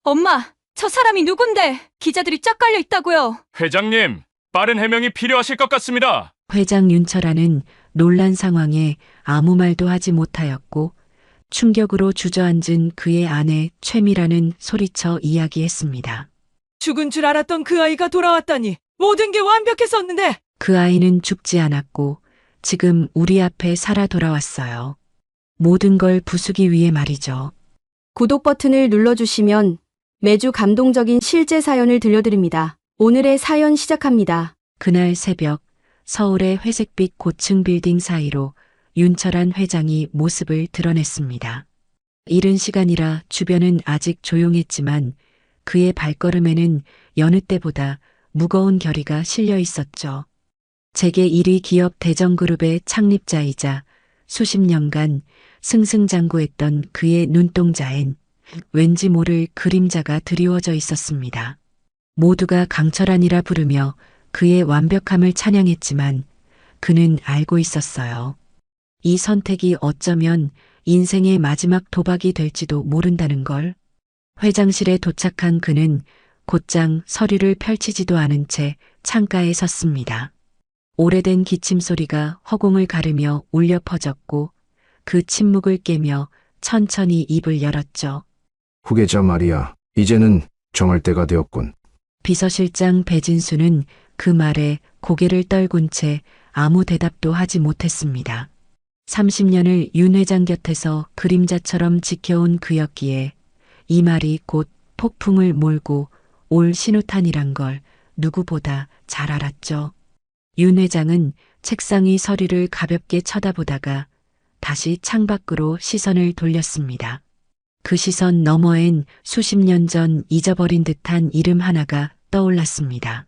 엄마, 저 사람이 누군데? 기자들이 쫙 깔려 있다고요. 회장님, 빠른 해명이 필요하실 것 같습니다. 회장 윤철아는 놀란 상황에 아무 말도 하지 못하였고 충격으로 주저앉은 그의 아내 최미라는 소리쳐 이야기했습니다. 죽은 줄 알았던 그 아이가 돌아왔다니 모든 게 완벽했었는데. 그 아이는 죽지 않았고 지금 우리 앞에 살아 돌아왔어요. 모든 걸 부수기 위해 말이죠. 구독 버튼을 눌러주시면 매주 감동적인 실제 사연을 들려드립니다. 오늘의 사연 시작합니다. 그날 새벽 서울의 회색빛 고층 빌딩 사이로 윤철한 회장이 모습을 드러냈습니다. 이른 시간이라 주변은 아직 조용했지만 그의 발걸음에는 여느 때보다 무거운 결의가 실려 있었죠. 세계 1위 기업 대정그룹의 창립자이자 수십 년간 승승장구했던 그의 눈동자엔 왠지 모를 그림자가 드리워져 있었습니다. 모두가 강철한이라 부르며 그의 완벽함을 찬양했지만 그는 알고 있었어요. 이 선택이 어쩌면 인생의 마지막 도박이 될지도 모른다는 걸. 회장실에 도착한 그는 곧장 서류를 펼치지도 않은 채 창가에 섰습니다. 오래된 기침 소리가 허공을 가르며 울려 퍼졌고 그 침묵을 깨며 천천히 입을 열었죠. 후계자 말이야. 이제는 정할 때가 되었군. 비서실장 배진수는 그 말에 고개를 떨군 채 아무 대답도 하지 못했습니다. 30년을 윤 회장 곁에서 그림자처럼 지켜온 그였기에 이 말이 곧 폭풍을 몰고 올 신호탄이란 걸 누구보다 잘 알았죠. 윤 회장은 책상 위 서류를 가볍게 쳐다보다가 다시 창밖으로 시선을 돌렸습니다. 그 시선 너머엔 수십 년 전 잊어버린 듯한 이름 하나가 떠올랐습니다.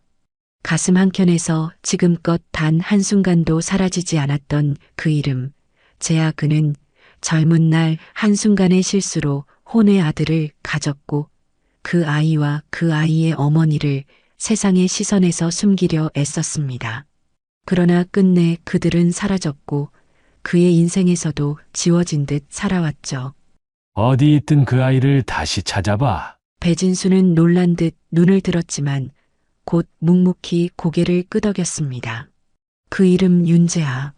가슴 한켠에서 지금껏 단 한순간도 사라지지 않았던 그 이름. 재아. 그는 젊은 날 한순간의 실수로 혼의 아들을 가졌고 그 아이와 그 아이의 어머니를 세상의 시선에서 숨기려 애썼습니다. 그러나 끝내 그들은 사라졌고 그의 인생에서도 지워진 듯 살아왔죠. 어디 있든 그 아이를 다시 찾아봐. 배진수는 놀란 듯 눈을 들었지만 곧 묵묵히 고개를 끄덕였습니다. 그 이름 윤재아.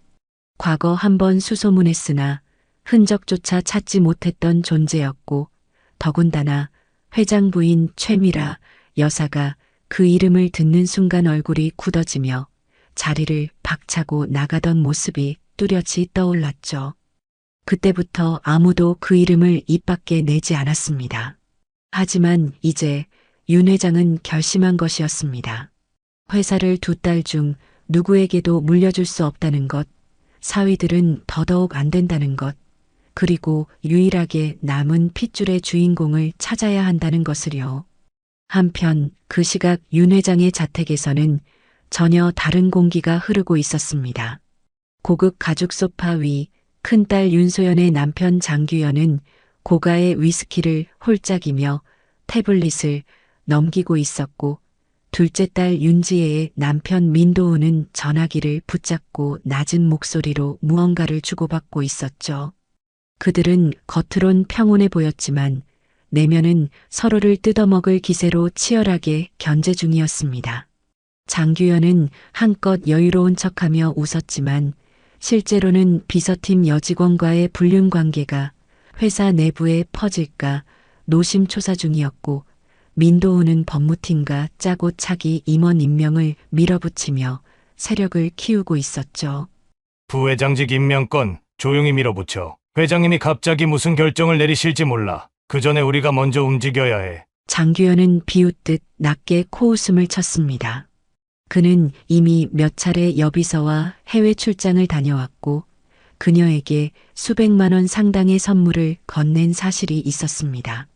과거 한 번 수소문했으나 흔적조차 찾지 못했던 존재였고 더군다나 회장 부인 최미라 여사가 그 이름을 듣는 순간 얼굴이 굳어지며 자리를 박차고 나가던 모습이 뚜렷이 떠올랐죠. 그때부터 아무도 그 이름을 입 밖에 내지 않았습니다. 하지만 이제 윤 회장은 결심한 것이었습니다. 회사를 2딸 중 누구에게도 물려줄 수 없다는 것, 사위들은 더더욱 안 된다는 것, 그리고 유일하게 남은 핏줄의 주인공을 찾아야 한다는 것을요. 한편 그 시각 윤 회장의 자택에서는 전혀 다른 공기가 흐르고 있었습니다. 고급 가죽 소파 위 큰딸 윤소연의 남편 장규현은 고가의 위스키를 홀짝이며 태블릿을 넘기고 있었고 둘째 딸 윤지혜의 남편 민도훈은 전화기를 붙잡고 낮은 목소리로 무언가를 주고받고 있었죠. 그들은 겉으론 평온해 보였지만 내면은 서로를 뜯어먹을 기세로 치열하게 견제 중이었습니다. 장규현은 한껏 여유로운 척하며 웃었지만 실제로는 비서팀 여직원과의 불륜 관계가 회사 내부에 퍼질까 노심초사 중이었고 민도훈은 법무팀과 짜고 차기 임원 임명을 밀어붙이며 세력을 키우고 있었죠. 부회장직 임명권 조용히 밀어붙여. 회장님이 갑자기 무슨 결정을 내리실지 몰라. 그 전에 우리가 먼저 움직여야 해. 장규현은 비웃듯 낮게 코웃음을 쳤습니다. 그는 이미 몇 차례 여비서와 해외 출장을 다녀왔고 그녀에게 수백만 원 상당의 선물을 건넨 사실이 있었습니다.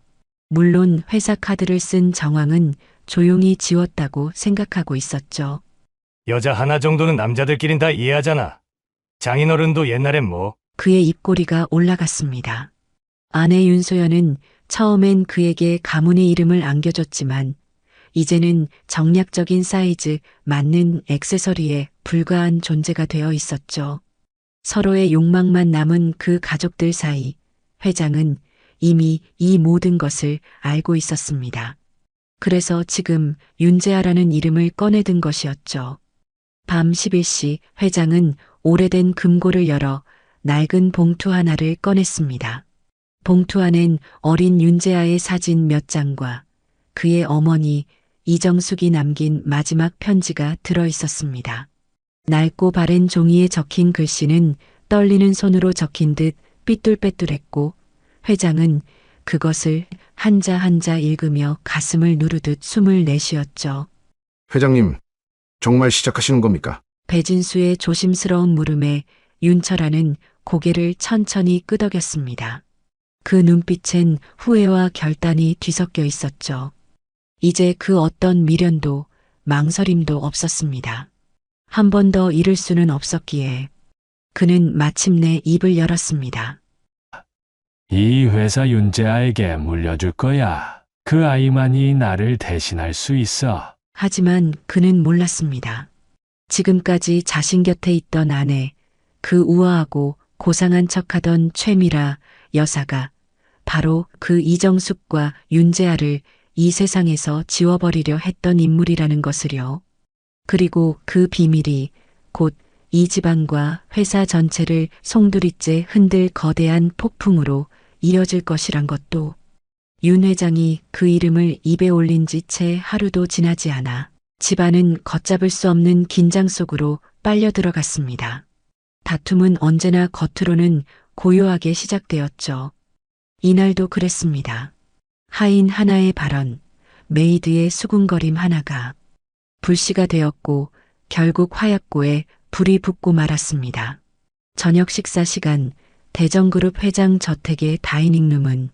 물론 회사 카드를 쓴 정황은 조용히 지웠다고 생각하고 있었죠. 여자 하나 정도는 남자들끼린 다 이해하잖아. 장인어른도 옛날엔 뭐. 그의 입꼬리가 올라갔습니다. 아내 윤소연은 처음엔 그에게 가문의 이름을 안겨줬지만 이제는 정략적인 사이즈 맞는 액세서리에 불과한 존재가 되어 있었죠. 서로의 욕망만 남은 그 가족들 사이 회장은 이미 이 모든 것을 알고 있었습니다. 그래서 지금 윤재하라는 이름을 꺼내든 것이었죠. 밤 11시 회장은 오래된 금고를 열어 낡은 봉투 하나를 꺼냈습니다. 봉투 안엔 어린 윤재하의 사진 몇 장과 그의 어머니 이정숙이 남긴 마지막 편지가 들어 있었습니다. 낡고 바랜 종이에 적힌 글씨는 떨리는 손으로 적힌 듯 삐뚤빼뚤했고 회장은 그것을 한자 한자 읽으며 가슴을 누르듯 숨을 내쉬었죠. 회장님, 정말 시작하시는 겁니까? 배진수의 조심스러운 물음에 윤철아는 고개를 천천히 끄덕였습니다. 그 눈빛엔 후회와 결단이 뒤섞여 있었죠. 이제 그 어떤 미련도 망설임도 없었습니다. 한 번 더 잃을 수는 없었기에 그는 마침내 입을 열었습니다. 이 회사 윤재아에게 물려줄 거야. 그 아이만이 나를 대신할 수 있어. 하지만 그는 몰랐습니다. 지금까지 자신 곁에 있던 아내, 그 우아하고 고상한 척하던 최미라 여사가 바로 그 이정숙과 윤재아를 이 세상에서 지워버리려 했던 인물이라는 것을요. 그리고 그 비밀이 곧 이 집안과 회사 전체를 송두리째 흔들 거대한 폭풍으로 이어질 것이란 것도 윤 회장이 그 이름을 입에 올린 지 채 하루도 지나지 않아 집안은 걷잡을 수 없는 긴장 속으로 빨려 들어갔습니다. 다툼은 언제나 겉으로는 고요하게 시작되었죠. 이날도 그랬습니다. 하인 하나의 발언, 메이드의 수군거림 하나가 불씨가 되었고 결국 화약고에 불이 붙고 말았습니다. 저녁 식사 시간 대전그룹 회장 저택의 다이닝룸은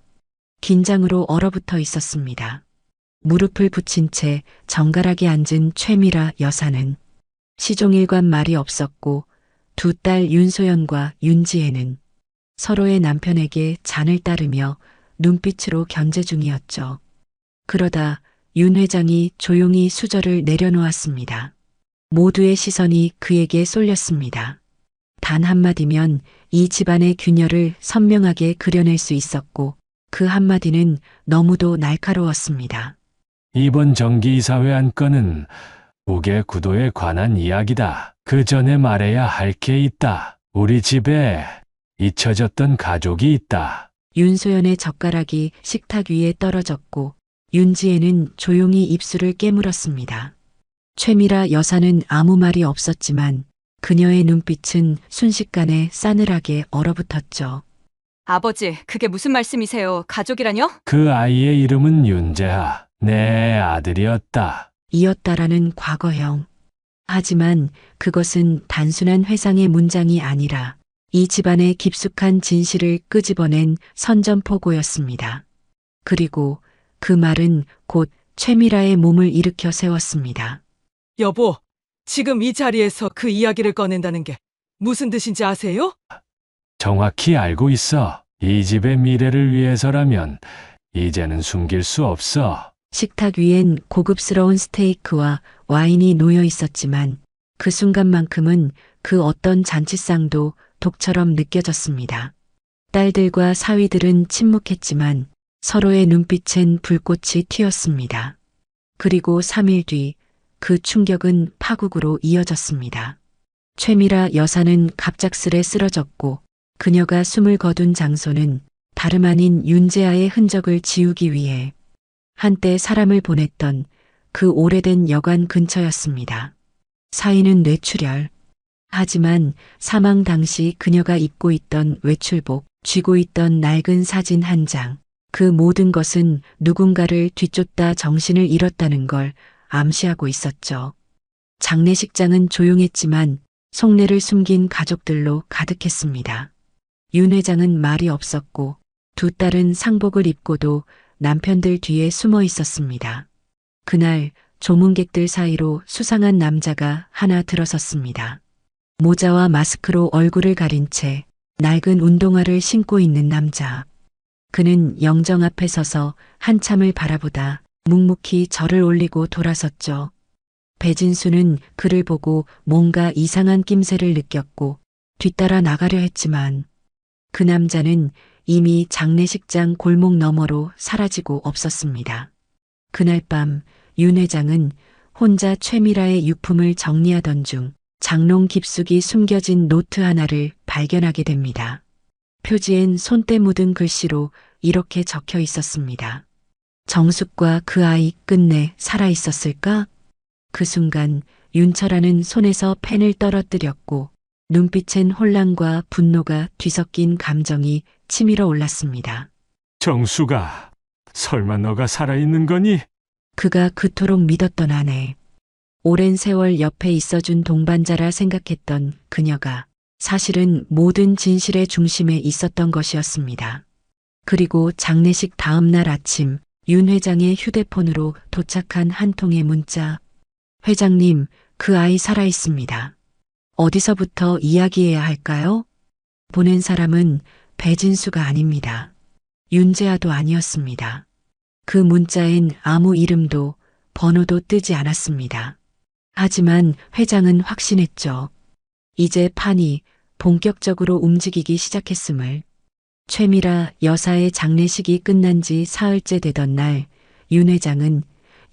긴장으로 얼어붙어 있었습니다. 무릎을 붙인 채 정갈하게 앉은 최미라 여사는 시종일관 말이 없었고 두 딸 윤소연과 윤지혜는 서로의 남편에게 잔을 따르며 눈빛으로 견제 중이었죠. 그러다 윤 회장이 조용히 수저를 내려놓았습니다. 모두의 시선이 그에게 쏠렸습니다. 단 한마디면 이 집안의 균열을 선명하게 그려낼 수 있었고 그 한마디는 너무도 날카로웠습니다. 이번 정기이사회 안건은 우계 구도에 관한 이야기다. 그 전에 말해야 할 게 있다. 우리 집에 잊혀졌던 가족이 있다. 윤소연의 젓가락이 식탁 위에 떨어졌고 윤지혜는 조용히 입술을 깨물었습니다. 최미라 여사는 아무 말이 없었지만 그녀의 눈빛은 순식간에 싸늘하게 얼어붙었죠. 아버지, 그게 무슨 말씀이세요? 가족이라뇨? 그 아이의 이름은 윤재하. 내 아들이었다. 이었다라는 과거형. 하지만 그것은 단순한 회상의 문장이 아니라 이 집안의 깊숙한 진실을 끄집어낸 선전포고였습니다. 그리고 그 말은 곧 최미라의 몸을 일으켜 세웠습니다. 여보, 지금 이 자리에서 그 이야기를 꺼낸다는 게 무슨 뜻인지 아세요? 정확히 알고 있어. 이 집의 미래를 위해서라면 이제는 숨길 수 없어. 식탁 위엔 고급스러운 스테이크와 와인이 놓여 있었지만 그 순간만큼은 그 어떤 잔치상도 독처럼 느껴졌습니다. 딸들과 사위들은 침묵했지만 서로의 눈빛엔 불꽃이 튀었습니다. 그리고 3일 뒤 그 충격은 파국으로 이어졌습니다. 최미라 여사는 갑작스레 쓰러졌고 그녀가 숨을 거둔 장소는 다름 아닌 윤재하의 흔적을 지우기 위해 한때 사람을 보냈던 그 오래된 여관 근처였습니다. 사인은 뇌출혈. 하지만 사망 당시 그녀가 입고 있던 외출복, 쥐고 있던 낡은 사진 한 장, 그 모든 것은 누군가를 뒤쫓다 정신을 잃었다는 걸 암시하고 있었죠. 장례식장은 조용했지만 속내를 숨긴 가족들로 가득했습니다. 윤 회장은 말이 없었고 두 딸은 상복을 입고도 남편들 뒤에 숨어 있었습니다. 그날 조문객들 사이로 수상한 남자가 하나 들어섰습니다. 모자와 마스크로 얼굴을 가린 채 낡은 운동화를 신고 있는 남자. 그는 영정 앞에 서서 한참을 바라보다 묵묵히 절을 올리고 돌아섰죠. 배진수는 그를 보고 뭔가 이상한 낌새를 느꼈고 뒤따라 나가려 했지만 그 남자는 이미 장례식장 골목 너머로 사라지고 없었습니다. 그날 밤 윤 회장은 혼자 최미라의 유품을 정리하던 중 장롱 깊숙이 숨겨진 노트 하나를 발견하게 됩니다. 표지엔 손때 묻은 글씨로 이렇게 적혀 있었습니다. 정숙과 그 아이 끝내 살아 있었을까? 그 순간 윤철아는 손에서 펜을 떨어뜨렸고 눈빛엔 혼란과 분노가 뒤섞인 감정이 치밀어 올랐습니다. 정수가, 설마 너가 살아있는 거니? 그가 그토록 믿었던 아내. 오랜 세월 옆에 있어준 동반자라 생각했던 그녀가 사실은 모든 진실의 중심에 있었던 것이었습니다. 그리고 장례식 다음 날 아침 윤 회장의 휴대폰으로 도착한 한 통의 문자. 회장님, 그 아이 살아있습니다. 어디서부터 이야기해야 할까요? 보낸 사람은 배진수가 아닙니다. 윤재아도 아니었습니다. 그 문자엔 아무 이름도 번호도 뜨지 않았습니다. 하지만 회장은 확신했죠. 이제 판이 본격적으로 움직이기 시작했음을. 최미라 여사의 장례식이 끝난 지 사흘째 되던 날, 윤 회장은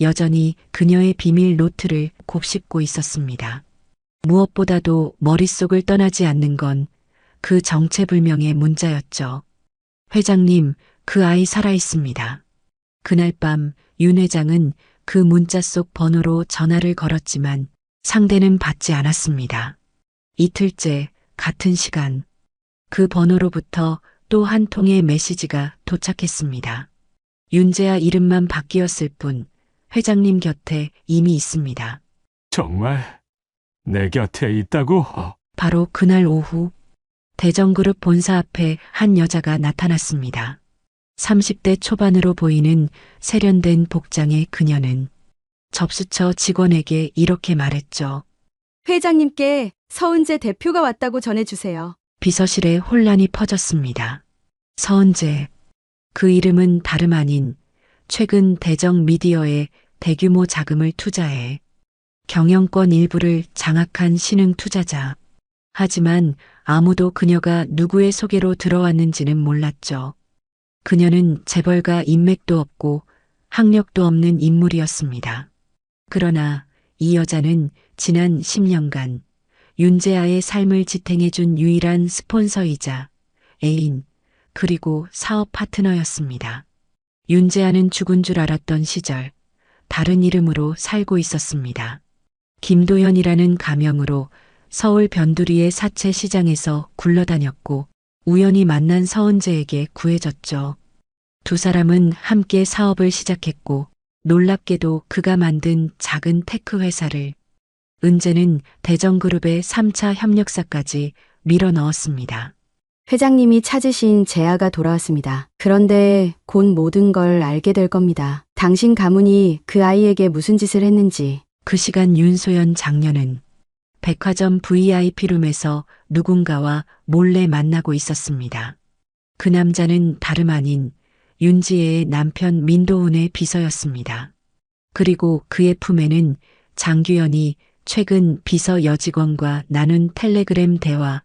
여전히 그녀의 비밀 노트를 곱씹고 있었습니다. 무엇보다도 머릿속을 떠나지 않는 건 그 정체불명의 문자였죠. 회장님, 그 아이 살아있습니다. 그날 밤 윤 회장은 그 문자 속 번호로 전화를 걸었지만 상대는 받지 않았습니다. 이틀째 같은 시간 그 번호로부터 또 한 통의 메시지가 도착했습니다. 윤재아 이름만 바뀌었을 뿐 회장님 곁에 이미 있습니다. 정말 내 곁에 있다고? 바로 그날 오후 대전그룹 본사 앞에 한 여자가 나타났습니다. 30대 초반으로 보이는 세련된 복장의 그녀는 접수처 직원에게 이렇게 말했죠. 회장님께 서은재 대표가 왔다고 전해주세요. 비서실에 혼란이 퍼졌습니다. 서은재. 그 이름은 다름 아닌 최근 대정 미디어에 대규모 자금을 투자해 경영권 일부를 장악한 신흥 투자자. 하지만 아무도 그녀가 누구의 소개로 들어왔는지는 몰랐죠. 그녀는 재벌가 인맥도 없고 학력도 없는 인물이었습니다. 그러나 이 여자는 지난 10년간 윤재아의 삶을 지탱해준 유일한 스폰서이자 애인 그리고 사업 파트너였습니다. 윤재아는 죽은 줄 알았던 시절 다른 이름으로 살고 있었습니다. 김도현이라는 가명으로 서울 변두리의 사채 시장에서 굴러다녔고 우연히 만난 서은재에게 구해졌죠. 두 사람은 함께 사업을 시작했고 놀랍게도 그가 만든 작은 테크 회사를 은재는 대전그룹의 3차 협력사까지 밀어넣었습니다. 회장님이 찾으신 재아가 돌아왔습니다. 그런데 곧 모든 걸 알게 될 겁니다. 당신 가문이 그 아이에게 무슨 짓을 했는지. 그 시간 윤소연 장녀는 백화점 VIP룸에서 누군가와 몰래 만나고 있었습니다. 그 남자는 다름 아닌 윤지혜의 남편 민도훈의 비서였습니다. 그리고 그의 품에는 장규현이 최근 비서 여직원과 나눈 텔레그램 대화,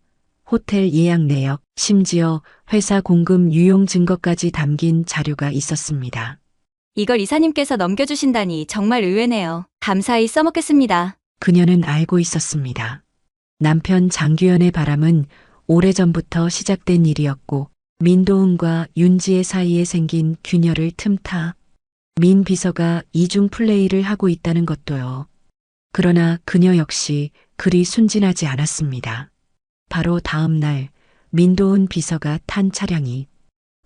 호텔 예약 내역, 심지어 회사 공금 유용 증거까지 담긴 자료가 있었습니다. 이걸 이사님께서 넘겨주신다니 정말 의외네요. 감사히 써먹겠습니다. 그녀는 알고 있었습니다. 남편 장규현의 바람은 오래전부터 시작된 일이었고 민도훈과 윤지혜 사이에 생긴 균열을 틈타 민 비서가 이중 플레이를 하고 있다는 것도요. 그러나 그녀 역시 그리 순진하지 않았습니다. 바로 다음 날 민도훈 비서가 탄 차량이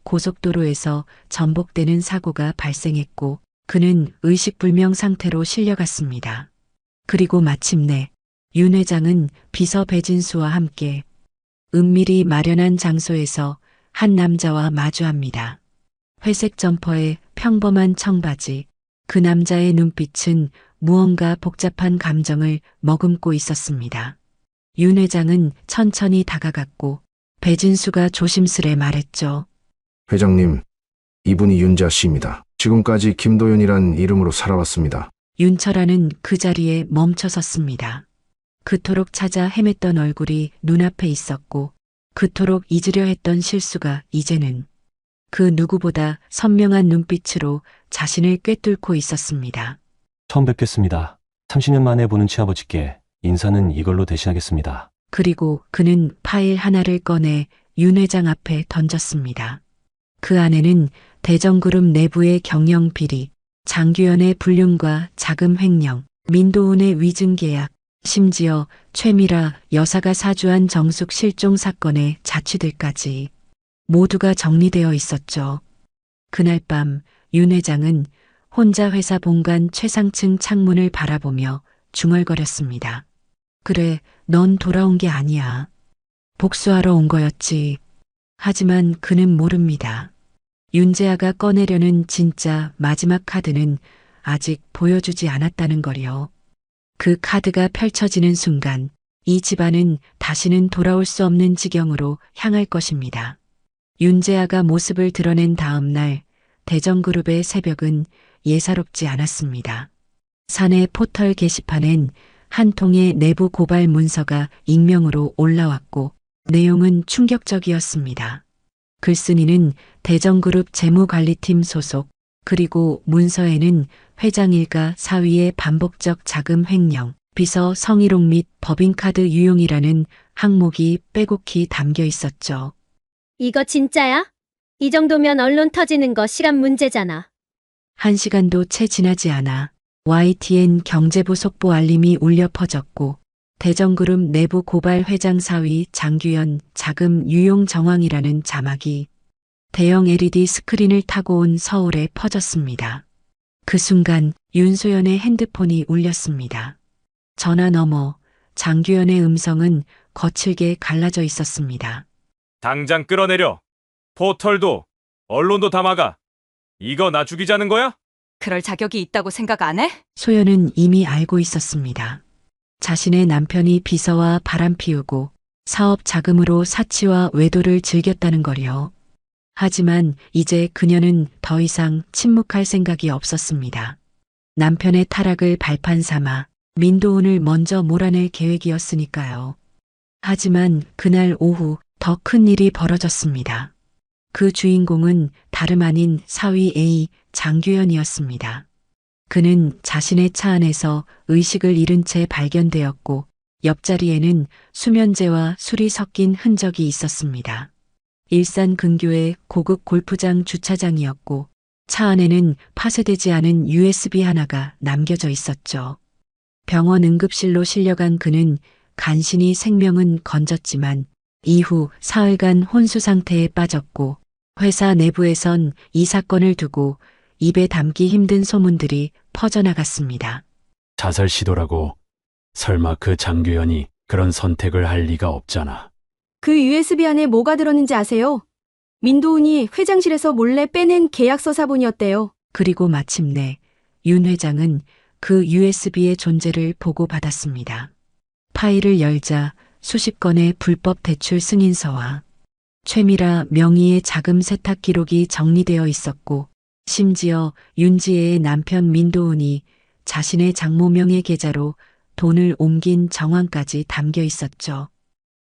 고속도로에서 전복되는 사고가 발생했고 그는 의식불명 상태로 실려갔습니다. 그리고 마침내 윤 회장은 비서 배진수와 함께 은밀히 마련한 장소에서 한 남자와 마주합니다. 회색 점퍼에 평범한 청바지, 그 남자의 눈빛은 무언가 복잡한 감정을 머금고 있었습니다. 윤 회장은 천천히 다가갔고 배진수가 조심스레 말했죠. 회장님, 이분이 윤자 씨입니다. 지금까지 김도윤이란 이름으로 살아왔습니다. 윤철아는 그 자리에 멈춰 섰습니다. 그토록 찾아 헤맸던 얼굴이 눈앞에 있었고 그토록 잊으려 했던 실수가 이제는 그 누구보다 선명한 눈빛으로 자신을 꿰뚫고 있었습니다. 처음 뵙겠습니다. 30년 만에 보는 시아버지께 인사는 이걸로 대신하겠습니다. 그리고 그는 파일 하나를 꺼내 윤 회장 앞에 던졌습니다. 그 안에는 대전그룹 내부의 경영 비리, 장규현의 불륜과 자금 횡령, 민도훈의 위증 계약, 심지어 최미라 여사가 사주한 정숙 실종 사건의 자취들까지 모두가 정리되어 있었죠. 그날 밤 윤 회장은 혼자 회사 본관 최상층 창문을 바라보며 중얼거렸습니다. 그래, 넌 돌아온 게 아니야. 복수하러 온 거였지. 하지만 그는 모릅니다. 윤재아가 꺼내려는 진짜 마지막 카드는 아직 보여주지 않았다는 거요. 그 카드가 펼쳐지는 순간 이 집안은 다시는 돌아올 수 없는 지경으로 향할 것입니다. 윤재아가 모습을 드러낸 다음 날 대전그룹의 새벽은 예사롭지 않았습니다. 사내 포털 게시판엔 한 통의 내부 고발 문서가 익명으로 올라왔고 내용은 충격적이었습니다. 글쓴이는 대전그룹 재무관리팀 소속, 그리고 문서에는 회장 일가 사위의 반복적 자금 횡령, 비서 성희롱 및 법인카드 유용이라는 항목이 빼곡히 담겨 있었죠. 이거 진짜야? 이 정도면 언론 터지는 거 시간 문제잖아. 1시간도 채 지나지 않아 YTN 경제부 속보 알림이 울려 퍼졌고 대전그룹 내부 고발 회장 사위 장규현 자금 유용 정황이라는 자막이 대형 LED 스크린을 타고 온 서울에 퍼졌습니다. 그 순간 윤소연의 핸드폰이 울렸습니다. 전화 너머 장규현의 음성은 거칠게 갈라져 있었습니다. 당장 끌어내려. 포털도 언론도 다 막아. 이거 나 죽이자는 거야? 그럴 자격이 있다고 생각 안 해? 소연은 이미 알고 있었습니다. 자신의 남편이 비서와 바람 피우고 사업 자금으로 사치와 외도를 즐겼다는 거려. 하지만 이제 그녀는 더 이상 침묵할 생각이 없었습니다. 남편의 타락을 발판 삼아 민도훈을 먼저 몰아낼 계획이었으니까요. 하지만 그날 오후 더 큰 일이 벌어졌습니다. 그 주인공은 다름 아닌 사위 A 장규현이었습니다. 그는 자신의 차 안에서 의식을 잃은 채 발견되었고 옆자리에는 수면제와 술이 섞인 흔적이 있었습니다. 일산 근교의 고급 골프장 주차장이었고 차 안에는 파쇄되지 않은 USB 하나가 남겨져 있었죠. 병원 응급실로 실려간 그는 간신히 생명은 건졌지만 이후 사흘간 혼수 상태에 빠졌고 회사 내부에선 이 사건을 두고 입에 담기 힘든 소문들이 퍼져나갔습니다. 자살 시도라고. 설마 그 장규현이 그런 선택을 할 리가 없잖아. 그 USB 안에 뭐가 들었는지 아세요? 민도훈이 회장실에서 몰래 빼낸 계약서 사본이었대요. 그리고 마침내 윤 회장은 그 USB의 존재를 보고받았습니다. 파일을 열자 수십 건의 불법 대출 승인서와 최미라 명의의 자금 세탁 기록이 정리되어 있었고 심지어 윤지혜의 남편 민도훈이 자신의 장모명의 계좌로 돈을 옮긴 정황까지 담겨 있었죠.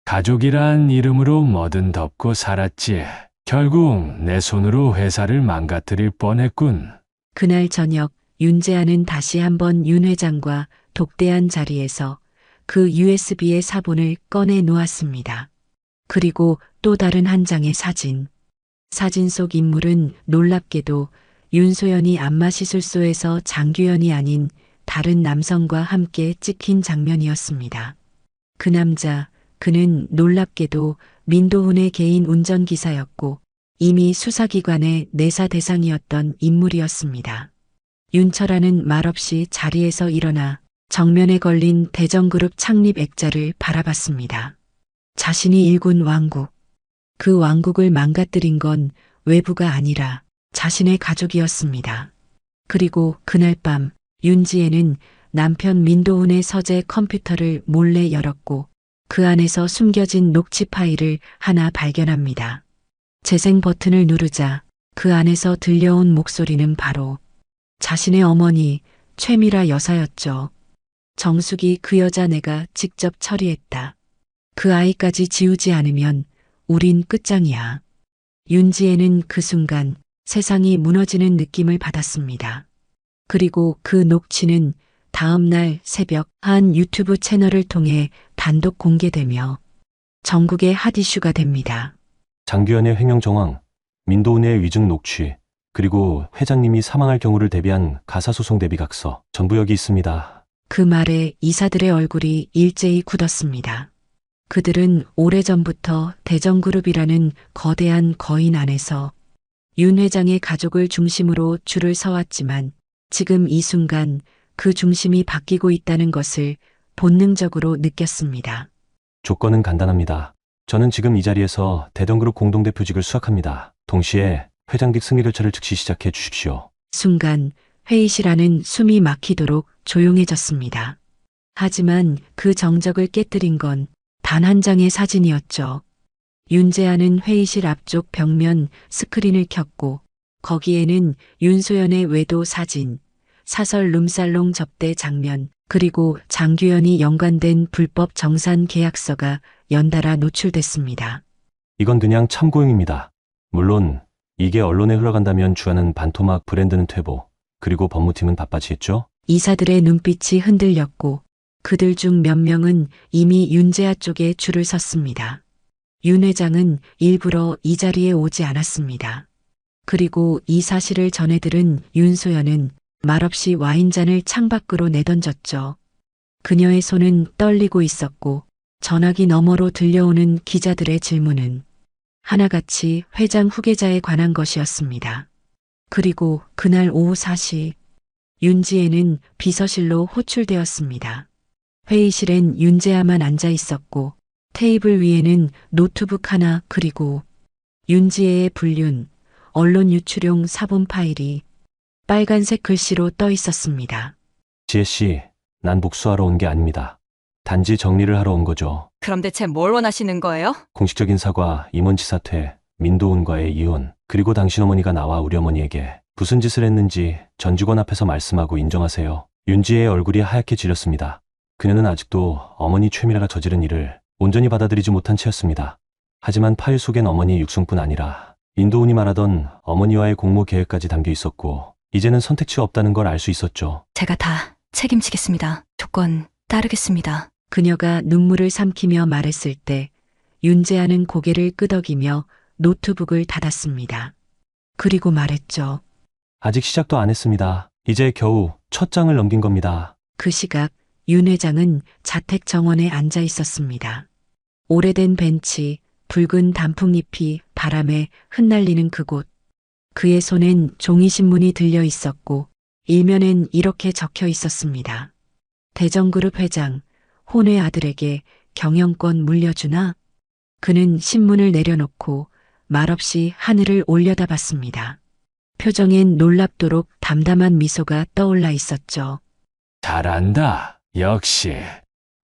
가족이란 이름으로 뭐든 덮고 살았지. 결국 내 손으로 회사를 망가뜨릴 뻔했군. 그날 저녁 윤재아는 다시 한번 윤 회장과 독대한 자리에서 그 USB의 사본을 꺼내 놓았습니다. 그리고 또 다른 한 장의 사진. 사진 속 인물은 놀랍게도 윤소연이 안마시술소에서 장규현이 아닌 다른 남성과 함께 찍힌 장면이었습니다. 그 남자, 그는 놀랍게도 민도훈의 개인 운전기사였고 이미 수사기관의 내사 대상이었던 인물이었습니다. 윤철아는 말없이 자리에서 일어나 정면에 걸린 대전그룹 창립 액자를 바라봤습니다. 자신이 일군 왕국. 그 왕국을 망가뜨린 건 외부가 아니라 자신의 가족이었습니다. 그리고 그날 밤 윤지혜는 남편 민도훈의 서재 컴퓨터를 몰래 열었고 그 안에서 숨겨진 녹취 파일을 하나 발견합니다. 재생 버튼을 누르자 그 안에서 들려온 목소리는 바로 자신의 어머니 최미라 여사였죠. 정숙이 그 여자 내가 직접 처리했다. 그 아이까지 지우지 않으면 우린 끝장이야. 윤지혜는 그 순간 세상이 무너지는 느낌을 받았습니다. 그리고 그 녹취는 다음 날 새벽 한 유튜브 채널을 통해 단독 공개되며 전국의 핫이슈가 됩니다. 장규현의 횡령 정황, 민도은의 위증 녹취, 그리고 회장님이 사망할 경우를 대비한 가사소송 대비각서, 전부 여기 있습니다. 그 말에 이사들의 얼굴이 일제히 굳었습니다. 그들은 오래전부터 대정그룹이라는 거대한 거인 안에서 윤 회장의 가족을 중심으로 줄을 서왔지만 지금 이 순간 그 중심이 바뀌고 있다는 것을 본능적으로 느꼈습니다. 조건은 간단합니다. 저는 지금 이 자리에서 대정그룹 공동대표직을 수락합니다. 동시에 회장직 승리열차를 즉시 시작해 주십시오. 순간 회의실 안은 숨이 막히도록 조용해졌습니다. 하지만 그 정적을 깨뜨린 건 단 한 장의 사진이었죠. 윤재아는 회의실 앞쪽 벽면 스크린을 켰고 거기에는 윤소연의 외도 사진, 사설 룸살롱 접대 장면, 그리고 장규현이 연관된 불법 정산 계약서가 연달아 노출됐습니다. 이건 그냥 참고용입니다. 물론 이게 언론에 흘러간다면 주하는 반토막, 브랜드는 퇴보, 그리고 법무팀은 바빠지겠죠? 이사들의 눈빛이 흔들렸고 그들 중 몇 명은 이미 윤재아 쪽에 줄을 섰습니다. 윤 회장은 일부러 이 자리에 오지 않았습니다. 그리고 이 사실을 전해들은 윤소연은 말없이 와인잔을 창밖으로 내던졌죠. 그녀의 손은 떨리고 있었고 전화기 너머로 들려오는 기자들의 질문은 하나같이 회장 후계자에 관한 것이었습니다. 그리고 그날 오후 4시 윤지혜는 비서실로 호출되었습니다. 회의실엔 윤재아만 앉아 있었고 테이블 위에는 노트북 하나 그리고 윤지혜의 불륜, 언론 유출용 사본 파일이 빨간색 글씨로 떠 있었습니다. 지혜씨, 난 복수하러 온 게 아닙니다. 단지 정리를 하러 온 거죠. 그럼 대체 뭘 원하시는 거예요? 공식적인 사과, 임원지 사퇴, 민도훈과의 이혼, 그리고 당신 어머니가 나와 우리 어머니에게 무슨 짓을 했는지 전 직원 앞에서 말씀하고 인정하세요. 윤지혜의 얼굴이 하얗게 질렸습니다. 그녀는 아직도 어머니 최미라가 저지른 일을 온전히 받아들이지 못한 채였습니다. 하지만 파일 속엔 어머니 육성뿐 아니라 민도훈이 말하던 어머니와의 공모 계획까지 담겨 있었고 이제는 선택지가 없다는 걸 알 수 있었죠. 제가 다 책임지겠습니다. 조건 따르겠습니다. 그녀가 눈물을 삼키며 말했을 때 윤재아는 고개를 끄덕이며 노트북을 닫았습니다. 그리고 말했죠. 아직 시작도 안 했습니다. 이제 겨우 첫 장을 넘긴 겁니다. 그 시각 윤 회장은 자택 정원에 앉아 있었습니다. 오래된 벤치, 붉은 단풍잎이 바람에 흩날리는 그곳. 그의 손엔 종이신문이 들려 있었고 일면엔 이렇게 적혀 있었습니다. 대정그룹 회장, 혼외 아들에게 경영권 물려주나? 그는 신문을 내려놓고 말없이 하늘을 올려다봤습니다. 표정엔 놀랍도록 담담한 미소가 떠올라 있었죠. 잘한다. 역시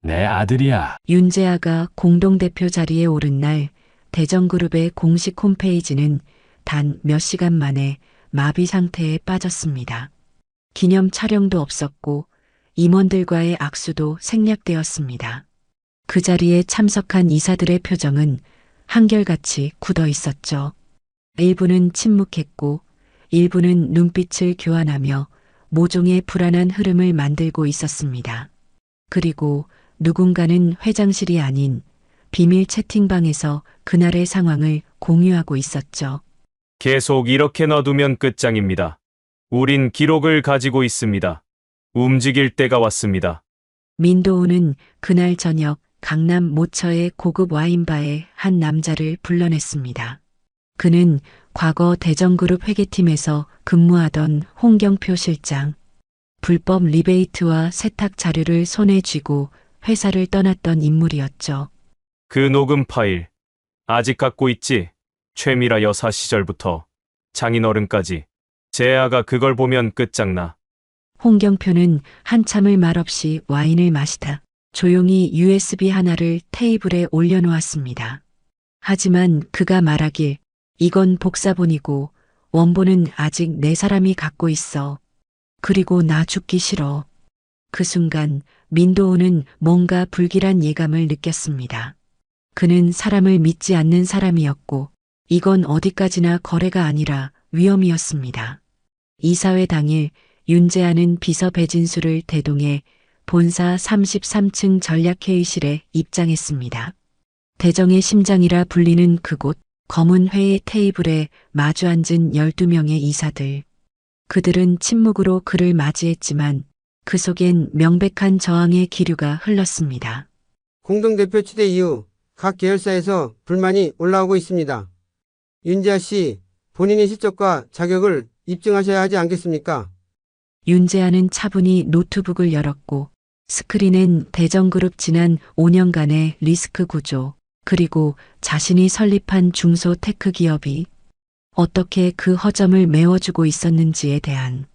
내 아들이야. 윤재아가 공동대표 자리에 오른 날 대정그룹의 공식 홈페이지는 단 몇 시간 만에 마비 상태에 빠졌습니다. 기념 촬영도 없었고 임원들과의 악수도 생략되었습니다. 그 자리에 참석한 이사들의 표정은 한결같이 굳어 있었죠. 일부는 침묵했고 일부는 눈빛을 교환하며 모종의 불안한 흐름을 만들고 있었습니다. 그리고 누군가는 회장실이 아닌 비밀 채팅방에서 그날의 상황을 공유하고 있었죠. 계속 이렇게 놔두면 끝장입니다. 우린 기록을 가지고 있습니다. 움직일 때가 왔습니다. 민도훈은 그날 저녁 강남 모처의 고급 와인바에 한 남자를 불러냈습니다. 그는 과거 대정그룹 회계팀에서 근무하던 홍경표 실장. 불법 리베이트와 세탁 자료를 손에 쥐고 회사를 떠났던 인물이었죠. 그 녹음 파일 아직 갖고 있지? 최미라 여사 시절부터 장인어른까지. 재아가 그걸 보면 끝장나. 홍경표는 한참을 말없이 와인을 마시다 조용히 USB 하나를 테이블에 올려놓았습니다. 하지만 그가 말하길 이건 복사본이고 원본은 아직 내 사람이 갖고 있어. 그리고 나 죽기 싫어. 그 순간 민도훈은 뭔가 불길한 예감을 느꼈습니다. 그는 사람을 믿지 않는 사람이었고 이건 어디까지나 거래가 아니라 위험이었습니다. 이사회 당일 윤재하는 비서 배진수를 대동해 본사 33층 전략회의실에 입장했습니다. 대정의 심장이라 불리는 그곳 검은 회의 테이블에 마주 앉은 12명의 이사들. 그들은 침묵으로 그를 맞이했지만 그 속엔 명백한 저항의 기류가 흘렀습니다. 공동대표 추대 이후 각 계열사에서 불만이 올라오고 있습니다. 윤재하 씨, 본인의 실적과 자격을 입증하셔야 하지 않겠습니까? 윤재하는 차분히 노트북을 열었고 스크린엔 대정그룹 지난 5년간의 리스크 구조, 그리고 자신이 설립한 중소 테크 기업이 어떻게 그 허점을 메워주고 있었는지에 대한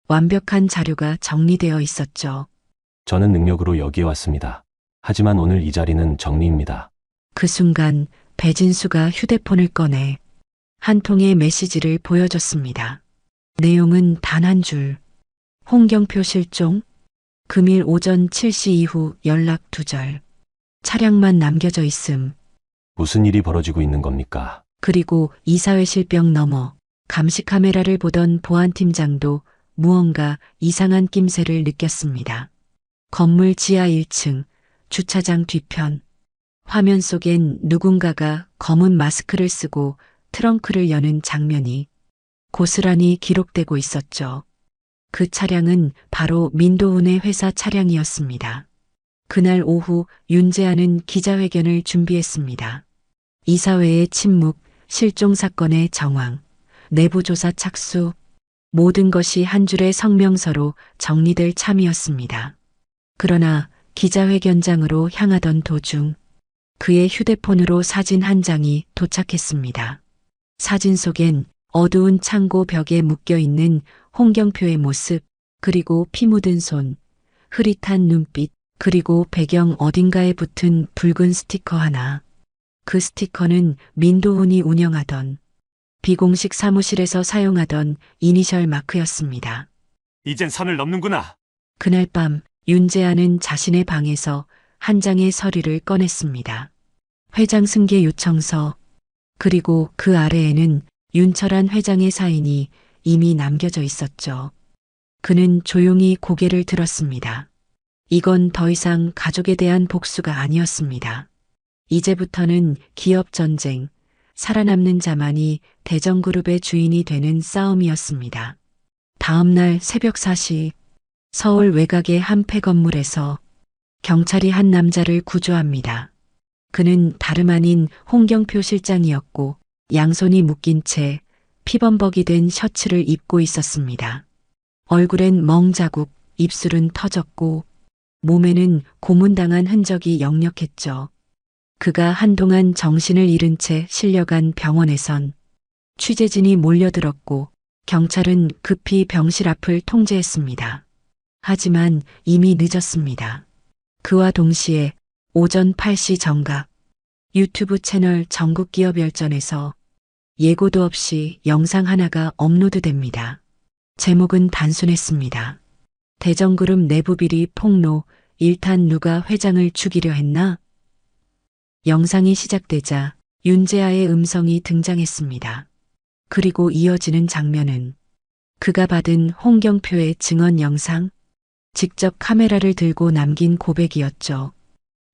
완벽한 자료가 정리되어 있었죠. 저는 능력으로 여기에 왔습니다. 하지만 오늘 이 자리는 정리입니다. 그 순간 배진수가 휴대폰을 꺼내 한 통의 메시지를 보여줬습니다. 내용은 단 한 줄. 홍경표 실종. 금일 오전 7시 이후 연락 두절. 차량만 남겨져 있음. 무슨 일이 벌어지고 있는 겁니까? 그리고 이사회실 벽 너머 감시 카메라를 보던 보안팀장도 무언가 이상한 낌새를 느꼈습니다. 건물 지하 1층, 주차장 뒤편. 화면 속엔 누군가가 검은 마스크를 쓰고 트렁크를 여는 장면이 고스란히 기록되고 있었죠. 그 차량은 바로 민도훈의 회사 차량이었습니다. 그날 오후 윤재하는 기자회견을 준비했습니다. 이사회의 침묵, 실종 사건의 정황, 내부조사 착수, 모든 것이 한 줄의 성명서로 정리될 참이었습니다. 그러나 기자회견장으로 향하던 도중 그의 휴대폰으로 사진 한 장이 도착했습니다. 사진 속엔 어두운 창고 벽에 묶여있는 홍경표의 모습, 그리고 피 묻은 손, 흐릿한 눈빛, 그리고 배경 어딘가에 붙은 붉은 스티커 하나. 그 스티커는 민도훈이 운영하던 비공식 사무실에서 사용하던 이니셜 마크였습니다. 이젠 선을 넘는구나. 그날 밤 윤재하는 자신의 방에서 한 장의 서류를 꺼냈습니다. 회장 승계 요청서, 그리고 그 아래에는 윤철한 회장의 사인이 이미 남겨져 있었죠. 그는 조용히 고개를 들었습니다. 이건 더 이상 가족에 대한 복수가 아니었습니다. 이제부터는 기업 전쟁, 살아남는 자만이 대정그룹의 주인이 되는 싸움이었습니다. 다음 날 새벽 4시, 서울 외곽의 한 폐건물에서 경찰이 한 남자를 구조합니다. 그는 다름 아닌 홍경표 실장이었고 양손이 묶인 채 피범벅이 된 셔츠를 입고 있었습니다. 얼굴엔 멍자국, 입술은 터졌고 몸에는 고문당한 흔적이 역력했죠. 그가 한동안 정신을 잃은 채 실려간 병원에선 취재진이 몰려들었고 경찰은 급히 병실 앞을 통제했습니다. 하지만 이미 늦었습니다. 그와 동시에 오전 8시 정각 유튜브 채널 전국기업열전에서 예고도 없이 영상 하나가 업로드됩니다. 제목은 단순했습니다. 대정그룹 내부비리 폭로, 1탄 누가 회장을 죽이려 했나? 영상이 시작되자 윤재하의 음성이 등장했습니다. 그리고 이어지는 장면은 그가 받은 홍경표의 증언 영상, 직접 카메라를 들고 남긴 고백이었죠.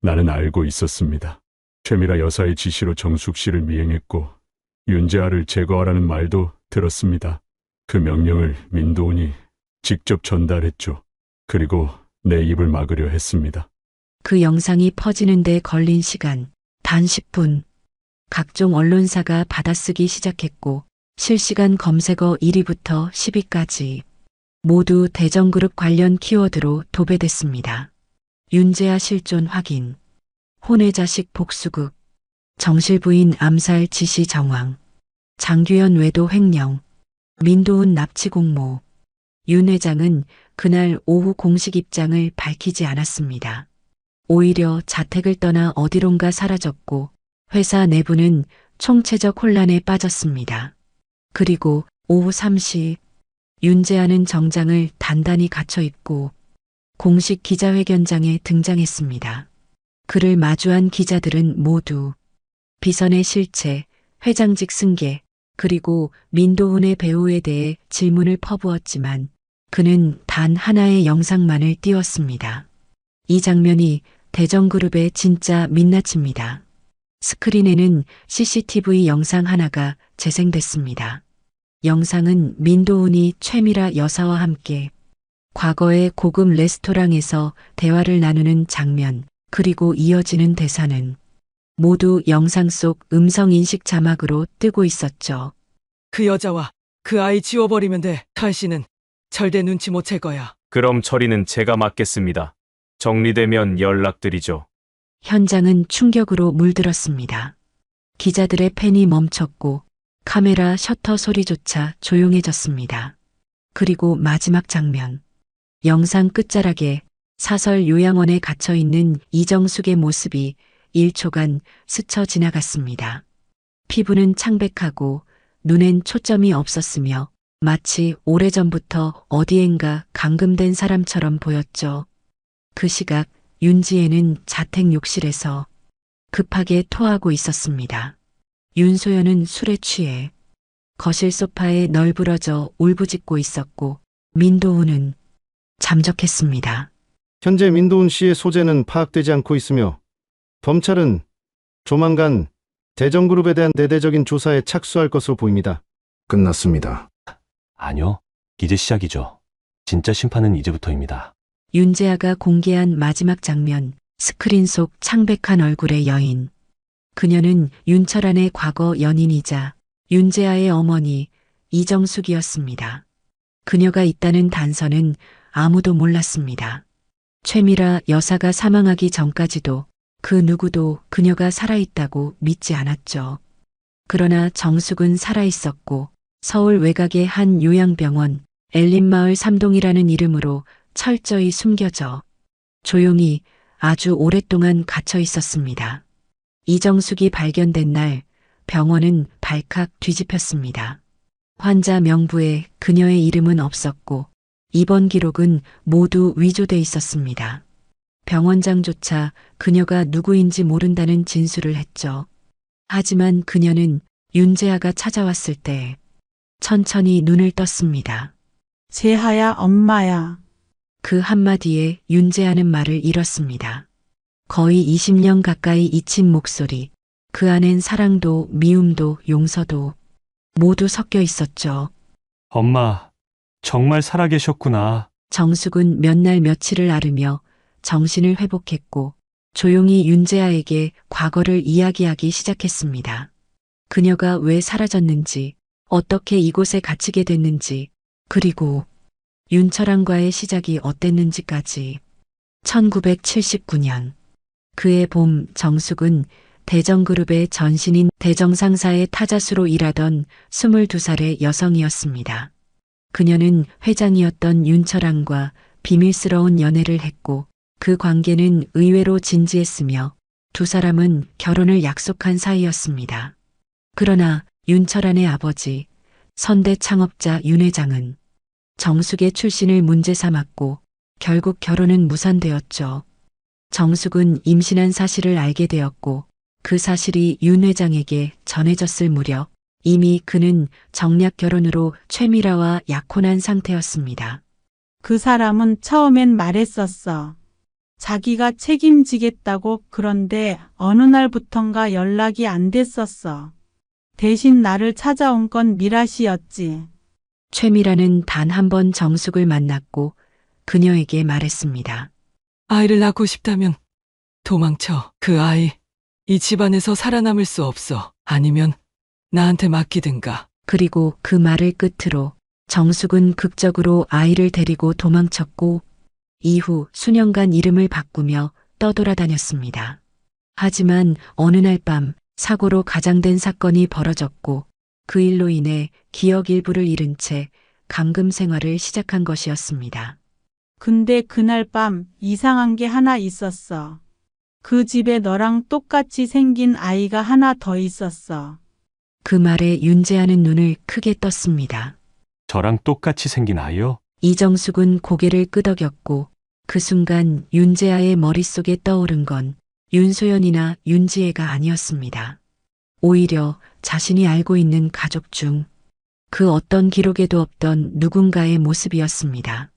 나는 알고 있었습니다. 최미라 여사의 지시로 정숙 씨를 미행했고 윤재하를 제거하라는 말도 들었습니다. 그 명령을 민도훈이 직접 전달했죠. 그리고 내 입을 막으려 했습니다. 그 영상이 퍼지는 데 걸린 시간 단 10분. 각종 언론사가 받아쓰기 시작했고 실시간 검색어 1위부터 10위까지 모두 대정그룹 관련 키워드로 도배됐습니다. 윤재하 실존 확인, 혼외 자식 복수극, 정실 부인 암살 지시 정황, 장규현 외도 횡령, 민도훈 납치 공모. 윤 회장은 그날 오후 공식 입장을 밝히지 않았습니다. 오히려 자택을 떠나 어디론가 사라졌고 회사 내부는 총체적 혼란에 빠졌습니다. 그리고 오후 3시 윤재하는 정장을 단단히 갖춰 입고 공식 기자회견장에 등장했습니다. 그를 마주한 기자들은 모두 비선의 실체, 회장직 승계, 그리고 민도훈의 배우에 대해 질문을 퍼부었지만 그는 단 하나의 영상만을 띄웠습니다. 이 장면이 대정그룹의 진짜 민낯입니다. 스크린에는 CCTV 영상 하나가 재생됐습니다. 영상은 민도훈이 최미라 여사와 함께 과거의 고급 레스토랑에서 대화를 나누는 장면, 그리고 이어지는 대사는 모두 영상 속 음성 인식 자막으로 뜨고 있었죠. 그 여자와 그 아이 지워버리면 돼. 탈씨는 절대 눈치 못 챌 거야. 그럼 처리는 제가 맡겠습니다. 정리되면 연락드리죠. 현장은 충격으로 물들었습니다. 기자들의 펜이 멈췄고 카메라 셔터 소리조차 조용해졌습니다. 그리고 마지막 장면. 영상 끝자락에 사설 요양원에 갇혀 있는 이정숙의 모습이 1초간 스쳐 지나갔습니다. 피부는 창백하고 눈엔 초점이 없었으며 마치 오래전부터 어디엔가 감금된 사람처럼 보였죠. 그 시각 윤지혜는 자택 욕실에서 급하게 토하고 있었습니다. 윤소연은 술에 취해 거실 소파에 널브러져 울부짖고 있었고 민도훈은 잠적했습니다. 현재 민도훈 씨의 소재는 파악되지 않고 있으며 검찰은 조만간 대정그룹에 대한 대대적인 조사에 착수할 것으로 보입니다. 끝났습니다. 아니요. 이제 시작이죠. 진짜 심판은 이제부터입니다. 윤재아가 공개한 마지막 장면, 스크린 속 창백한 얼굴의 여인. 그녀는 윤철안의 과거 연인이자 윤재아의 어머니 이정숙이었습니다. 그녀가 있다는 단서는 아무도 몰랐습니다. 최미라 여사가 사망하기 전까지도 그 누구도 그녀가 살아있다고 믿지 않았죠. 그러나 정숙은 살아있었고 서울 외곽의 한 요양병원 엘린마을 3동이라는 이름으로 철저히 숨겨져 조용히 아주 오랫동안 갇혀 있었습니다. 이정숙이 발견된 날 병원은 발칵 뒤집혔습니다. 환자 명부에 그녀의 이름은 없었고 입원 기록은 모두 위조돼 있었습니다. 병원장조차 그녀가 누구인지 모른다는 진술을 했죠. 하지만 그녀는 윤재아가 찾아왔을 때 천천히 눈을 떴습니다. 재하야, 엄마야. 그 한마디에 윤재아는 말을 잃었습니다. 거의 20년 가까이 잊힌 목소리, 그 안엔 사랑도 미움도 용서도 모두 섞여 있었죠. 엄마, 정말 살아계셨구나. 정숙은 몇 날 며칠을 앓으며 정신을 회복했고 조용히 윤재아에게 과거를 이야기하기 시작했습니다. 그녀가 왜 사라졌는지, 어떻게 이곳에 갇히게 됐는지, 그리고 윤철안과의 시작이 어땠는지까지. 1979년 그해 봄 정숙은 대정그룹의 전신인 대정상사의 타자수로 일하던 22살의 여성이었습니다. 그녀는 회장이었던 윤철안과 비밀스러운 연애를 했고 그 관계는 의외로 진지했으며 두 사람은 결혼을 약속한 사이였습니다. 그러나 윤철안의 아버지 선대 창업자 윤 회장은 정숙의 출신을 문제 삼았고 결국 결혼은 무산되었죠. 정숙은 임신한 사실을 알게 되었고 그 사실이 윤 회장에게 전해졌을 무렵 이미 그는 정략 결혼으로 최미라와 약혼한 상태였습니다. 그 사람은 처음엔 말했었어. 자기가 책임지겠다고. 그런데 어느 날부턴가 연락이 안 됐었어. 대신 나를 찾아온 건 미라 씨였지. 최미라는 단 한 번 정숙을 만났고 그녀에게 말했습니다. 아이를 낳고 싶다면 도망쳐. 그 아이 이 집안에서 살아남을 수 없어. 아니면 나한테 맡기든가. 그리고 그 말을 끝으로 정숙은 극적으로 아이를 데리고 도망쳤고 이후 수년간 이름을 바꾸며 떠돌아다녔습니다. 하지만 어느 날 밤 사고로 가장된 사건이 벌어졌고 그 일로 인해 기억 일부를 잃은 채 감금 생활을 시작한 것이었습니다. 근데 그날 밤 이상한 게 하나 있었어. 그 집에 너랑 똑같이 생긴 아이가 하나 더 있었어. 그 말에 윤재아는 눈을 크게 떴습니다. 저랑 똑같이 생긴 아이요? 이정숙은 고개를 끄덕였고 그 순간 윤재아의 머릿속에 떠오른 건 윤소연이나 윤지혜가 아니었습니다. 오히려 자신이 알고 있는 가족 중 그 어떤 기록에도 없던 누군가의 모습이었습니다.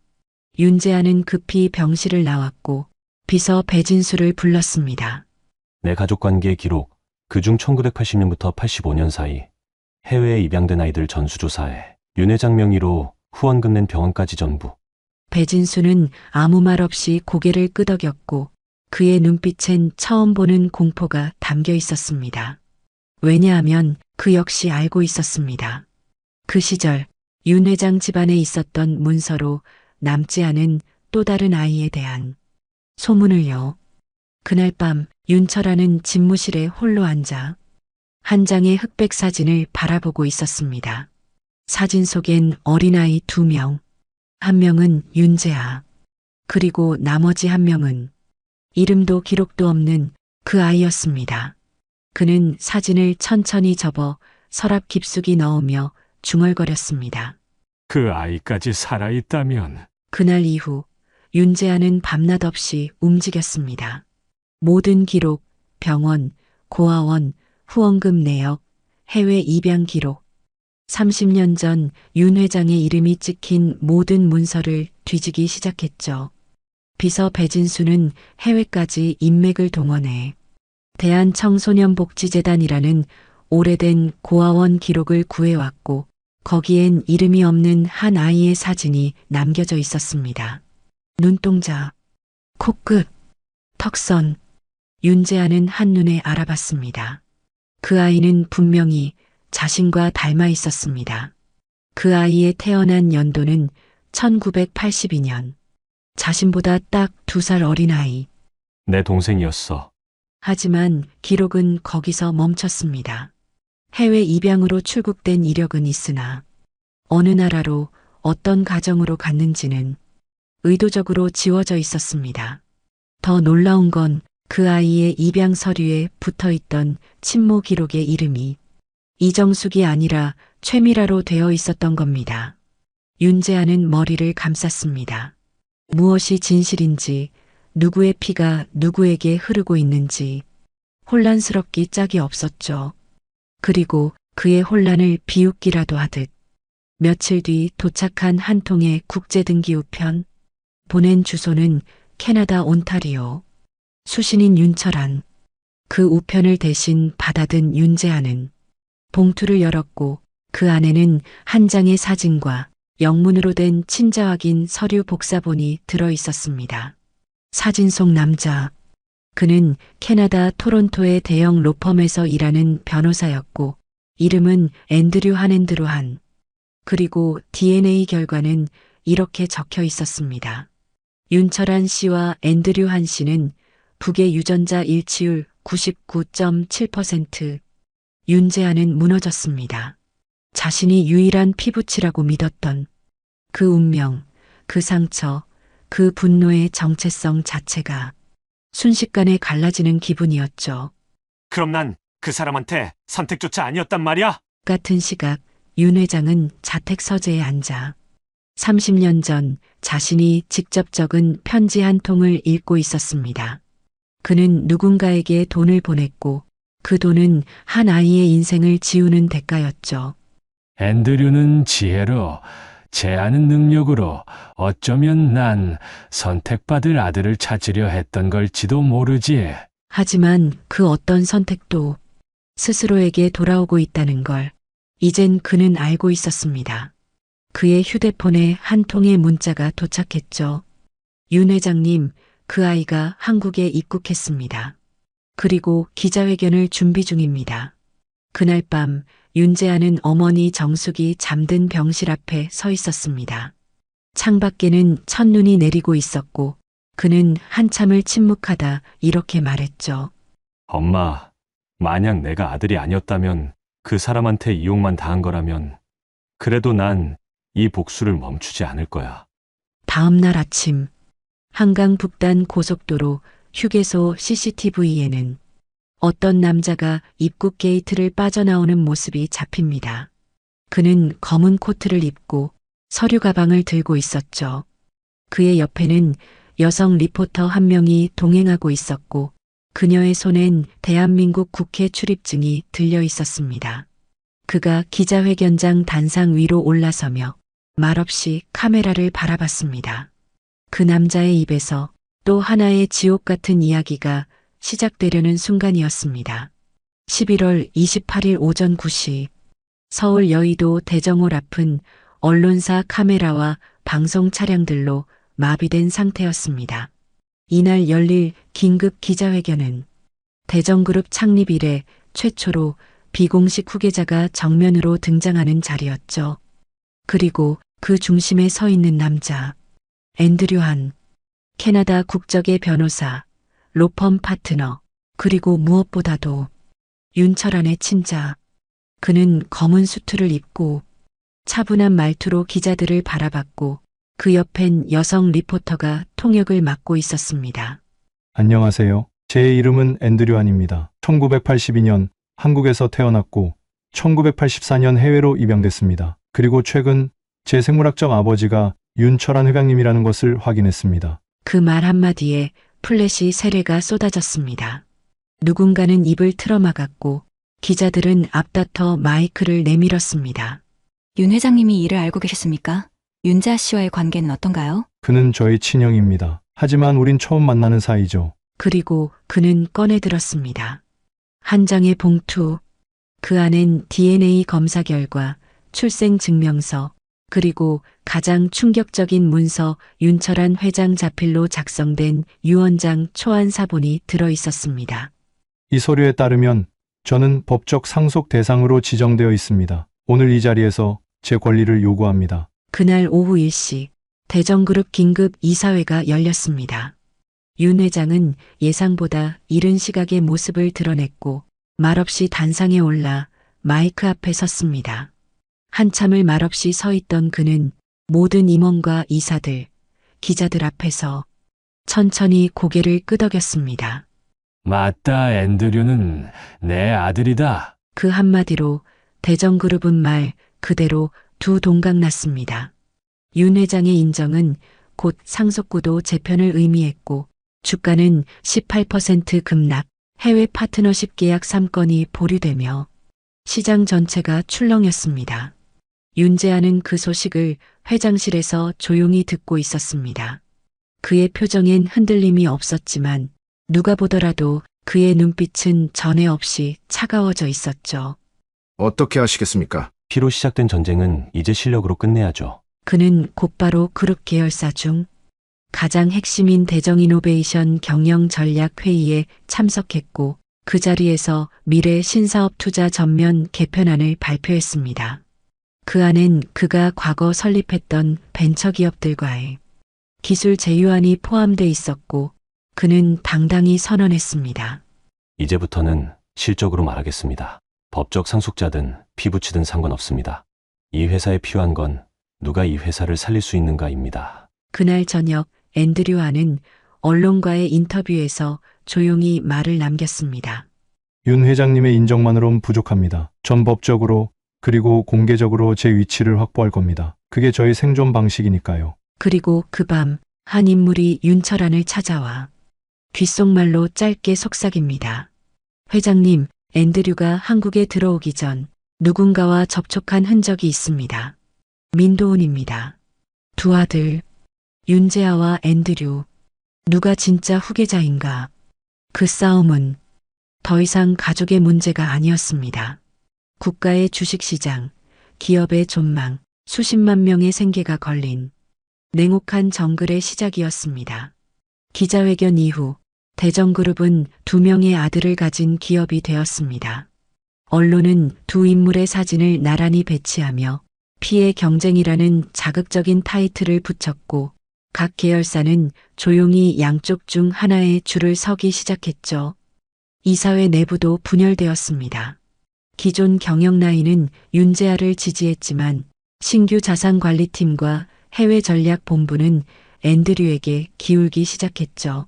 윤재아는 급히 병실을 나왔고 비서 배진수를 불렀습니다. 내 가족관계 기록, 그중 1980년부터 85년 사이 해외에 입양된 아이들 전수조사에 윤 회장 명의로 후원금 낸 병원까지 전부. 배진수는 아무 말 없이 고개를 끄덕였고 그의 눈빛엔 처음 보는 공포가 담겨 있었습니다. 왜냐하면 그 역시 알고 있었습니다. 그 시절 윤 회장 집안에 있었던 문서로 남지 않은 또 다른 아이에 대한 소문을요. 그날 밤 윤철아는 집무실에 홀로 앉아 한 장의 흑백 사진을 바라보고 있었습니다. 사진 속엔 어린아이 2명, 한 명은 윤재아, 그리고 나머지 한 명은 이름도 기록도 없는 그 아이였습니다. 그는 사진을 천천히 접어 서랍 깊숙이 넣으며 중얼거렸습니다. 그 아이까지 살아있다면 그날 이후 윤재아는 밤낮 없이 움직였습니다. 모든 기록, 병원, 고아원, 후원금 내역, 해외 입양 기록, 30년 전 윤 회장의 이름이 찍힌 모든 문서를 뒤지기 시작했죠. 비서 배진수는 해외까지 인맥을 동원해 대한청소년복지재단이라는 오래된 고아원 기록을 구해왔고 거기엔 이름이 없는 한 아이의 사진이 남겨져 있었습니다. 눈동자, 코끝, 턱선, 윤재아는 한눈에 알아봤습니다. 그 아이는 분명히 자신과 닮아 있었습니다. 그 아이의 태어난 연도는 1982년. 자신보다 딱 2살 어린 아이. 내 동생이었어. 하지만 기록은 거기서 멈췄습니다. 해외 입양으로 출국된 이력은 있으나 어느 나라로 어떤 가정으로 갔는지는 의도적으로 지워져 있었습니다. 더 놀라운 건 그 아이의 입양 서류에 붙어 있던 친모 기록의 이름이 이정숙이 아니라 최미라로 되어 있었던 겁니다. 윤재아는 머리를 감쌌습니다. 무엇이 진실인지, 누구의 피가 누구에게 흐르고 있는지 혼란스럽기 짝이 없었죠. 그리고 그의 혼란을 비웃기라도 하듯 며칠 뒤 도착한 한 통의 국제등기 우편, 보낸 주소는 캐나다 온타리오. 수신인 윤철한. 그 우편을 대신 받아든 윤재아는 봉투를 열었고 그 안에는 한 장의 사진과 영문으로 된 친자 확인 서류 복사본이 들어 있었습니다. 사진 속 남자. 그는 캐나다 토론토의 대형 로펌에서 일하는 변호사였고 이름은 앤드류 한앤드루한. 그리고 DNA 결과는 이렇게 적혀 있었습니다. 윤철한 씨와 앤드류 한 씨는 북의 유전자 일치율 99.7%. 윤재아는 무너졌습니다. 자신이 유일한 피부치라고 믿었던 그 운명, 그 상처, 그 분노의 정체성 자체가 순식간에 갈라지는 기분이었죠. 그럼 난 그 사람한테 선택조차 아니었단 말이야? 같은 시각 윤 회장은 자택 서재에 앉아 30년 전 자신이 직접 적은 편지 한 통을 읽고 있었습니다. 그는 누군가에게 돈을 보냈고 그 돈은 한 아이의 인생을 지우는 대가였죠. 앤드류는 지혜로, 제아는 능력으로 어쩌면 난 선택받을 아들을 찾으려 했던 걸지도 모르지. 하지만 그 어떤 선택도 스스로에게 돌아오고 있다는 걸 이젠 그는 알고 있었습니다. 그의 휴대폰에 한 통의 문자가 도착했죠. 윤 회장님, 그 아이가 한국에 입국했습니다. 그리고 기자회견을 준비 중입니다. 그날 밤 윤재아는 어머니 정숙이 잠든 병실 앞에 서 있었습니다. 창밖에는 첫눈이 내리고 있었고 그는 한참을 침묵하다 이렇게 말했죠. 엄마, 만약 내가 아들이 아니었다면, 그 사람한테 이용만 당한 거라면, 그래도 난 이 복수를 멈추지 않을 거야. 다음 날 아침 한강 북단 고속도로 휴게소 CCTV에는 어떤 남자가 입국 게이트를 빠져나오는 모습이 잡힙니다. 그는 검은 코트를 입고 서류 가방을 들고 있었죠. 그의 옆에는 여성 리포터 한 명이 동행하고 있었고 그녀의 손엔 대한민국 국회 출입증이 들려 있었습니다. 그가 기자회견장 단상 위로 올라서며 말없이 카메라를 바라봤습니다. 그 남자의 입에서 또 하나의 지옥 같은 이야기가 시작되려는 순간이었습니다. 11월 28일 오전 9시 서울 여의도 대정홀 앞은 언론사 카메라와 방송 차량들로 마비된 상태였습니다. 이날 열릴 긴급 기자회견은 대정그룹 창립 이래 최초로 비공식 후계자가 정면으로 등장하는 자리였죠. 그리고 그 중심에 서 있는 남자, 앤드류 한, 캐나다 국적의 변호사, 로펌 파트너, 그리고 무엇보다도 윤철한의 친자. 그는 검은 수트를 입고 차분한 말투로 기자들을 바라봤고 그 옆엔 여성 리포터가 통역을 맡고 있었습니다. 안녕하세요. 제 이름은 앤드류 한입니다. 1982년 한국에서 태어났고 1984년 해외로 입양됐습니다. 그리고 최근 제 생물학적 아버지가 윤철한 회장님이라는 것을 확인했습니다. 그 말 한마디에 플래시 세례가 쏟아졌습니다. 누군가는 입을 틀어막았고 기자들은 앞다퉈 마이크를 내밀었습니다. 윤 회장님이 이를 알고 계셨습니까? 윤자 씨와의 관계는 어떤가요? 그는 저의 친형입니다. 하지만 우린 처음 만나는 사이죠. 그리고 그는 꺼내들었습니다. 한 장의 봉투, 그 안엔 DNA 검사 결과, 출생 증명서, 그리고 가장 충격적인 문서 윤철한 회장 자필로 작성된 유언장 초안 사본이 들어 있었습니다. 이 서류에 따르면 저는 법적 상속 대상으로 지정되어 있습니다. 오늘 이 자리에서 제 권리를 요구합니다. 그날 오후 1시 대정그룹 긴급 이사회가 열렸습니다. 윤 회장은 예상보다 이른 시각에 모습을 드러냈고 말없이 단상에 올라 마이크 앞에 섰습니다. 한참을 말없이 서 있던 그는 모든 임원과 이사들, 기자들 앞에서 천천히 고개를 끄덕였습니다. 맞다, 앤드류는 내 아들이다. 그 한마디로 대정그룹은 말 그대로 두 동강 났습니다. 윤 회장의 인정은 곧 상속구도 재편을 의미했고 주가는 18% 급락, 해외 파트너십 계약 3건이 보류되며 시장 전체가 출렁였습니다. 윤재하는 그 소식을 회장실에서 조용히 듣고 있었습니다. 그의 표정엔 흔들림이 없었지만 누가 보더라도 그의 눈빛은 전에 없이 차가워져 있었죠. 어떻게 하시겠습니까? 피로 시작된 전쟁은 이제 실력으로 끝내야죠. 그는 곧바로 그룹 계열사 중 가장 핵심인 대정이노베이션 경영전략회의에 참석했고 그 자리에서 미래 신사업 투자 전면 개편안을 발표했습니다. 그 안엔 그가 과거 설립했던 벤처기업들과의 기술 제휴안이 포함돼 있었고 그는 당당히 선언했습니다. 이제부터는 실적으로 말하겠습니다. 법적 상속자든 피부치든 상관없습니다. 이 회사에 필요한 건 누가 이 회사를 살릴 수 있는가입니다. 그날 저녁 앤드류 한은 언론과의 인터뷰에서 조용히 말을 남겼습니다. 윤 회장님의 인정만으론 부족합니다. 전 법적으로 그리고 공개적으로 제 위치를 확보할 겁니다. 그게 저희 생존 방식이니까요. 그리고 그 밤 한 인물이 윤철한을 찾아와 귓속말로 짧게 속삭입니다. 회장님, 앤드류가 한국에 들어오기 전 누군가와 접촉한 흔적이 있습니다. 민도훈입니다. 두 아들, 윤재하와 앤드류. 누가 진짜 후계자인가? 그 싸움은 더 이상 가족의 문제가 아니었습니다. 국가의 주식시장, 기업의 존망, 수십만 명의 생계가 걸린 냉혹한 정글의 시작이었습니다. 기자회견 이후 대정그룹은 두 명의 아들을 가진 기업이 되었습니다. 언론은 두 인물의 사진을 나란히 배치하며 피해 경쟁이라는 자극적인 타이틀을 붙였고 각 계열사는 조용히 양쪽 중 하나의 줄을 서기 시작했죠. 이사회 내부도 분열되었습니다. 기존 경영 라인은 윤재하를 지지했지만 신규 자산관리팀과 해외전략본부는 앤드류에게 기울기 시작했죠.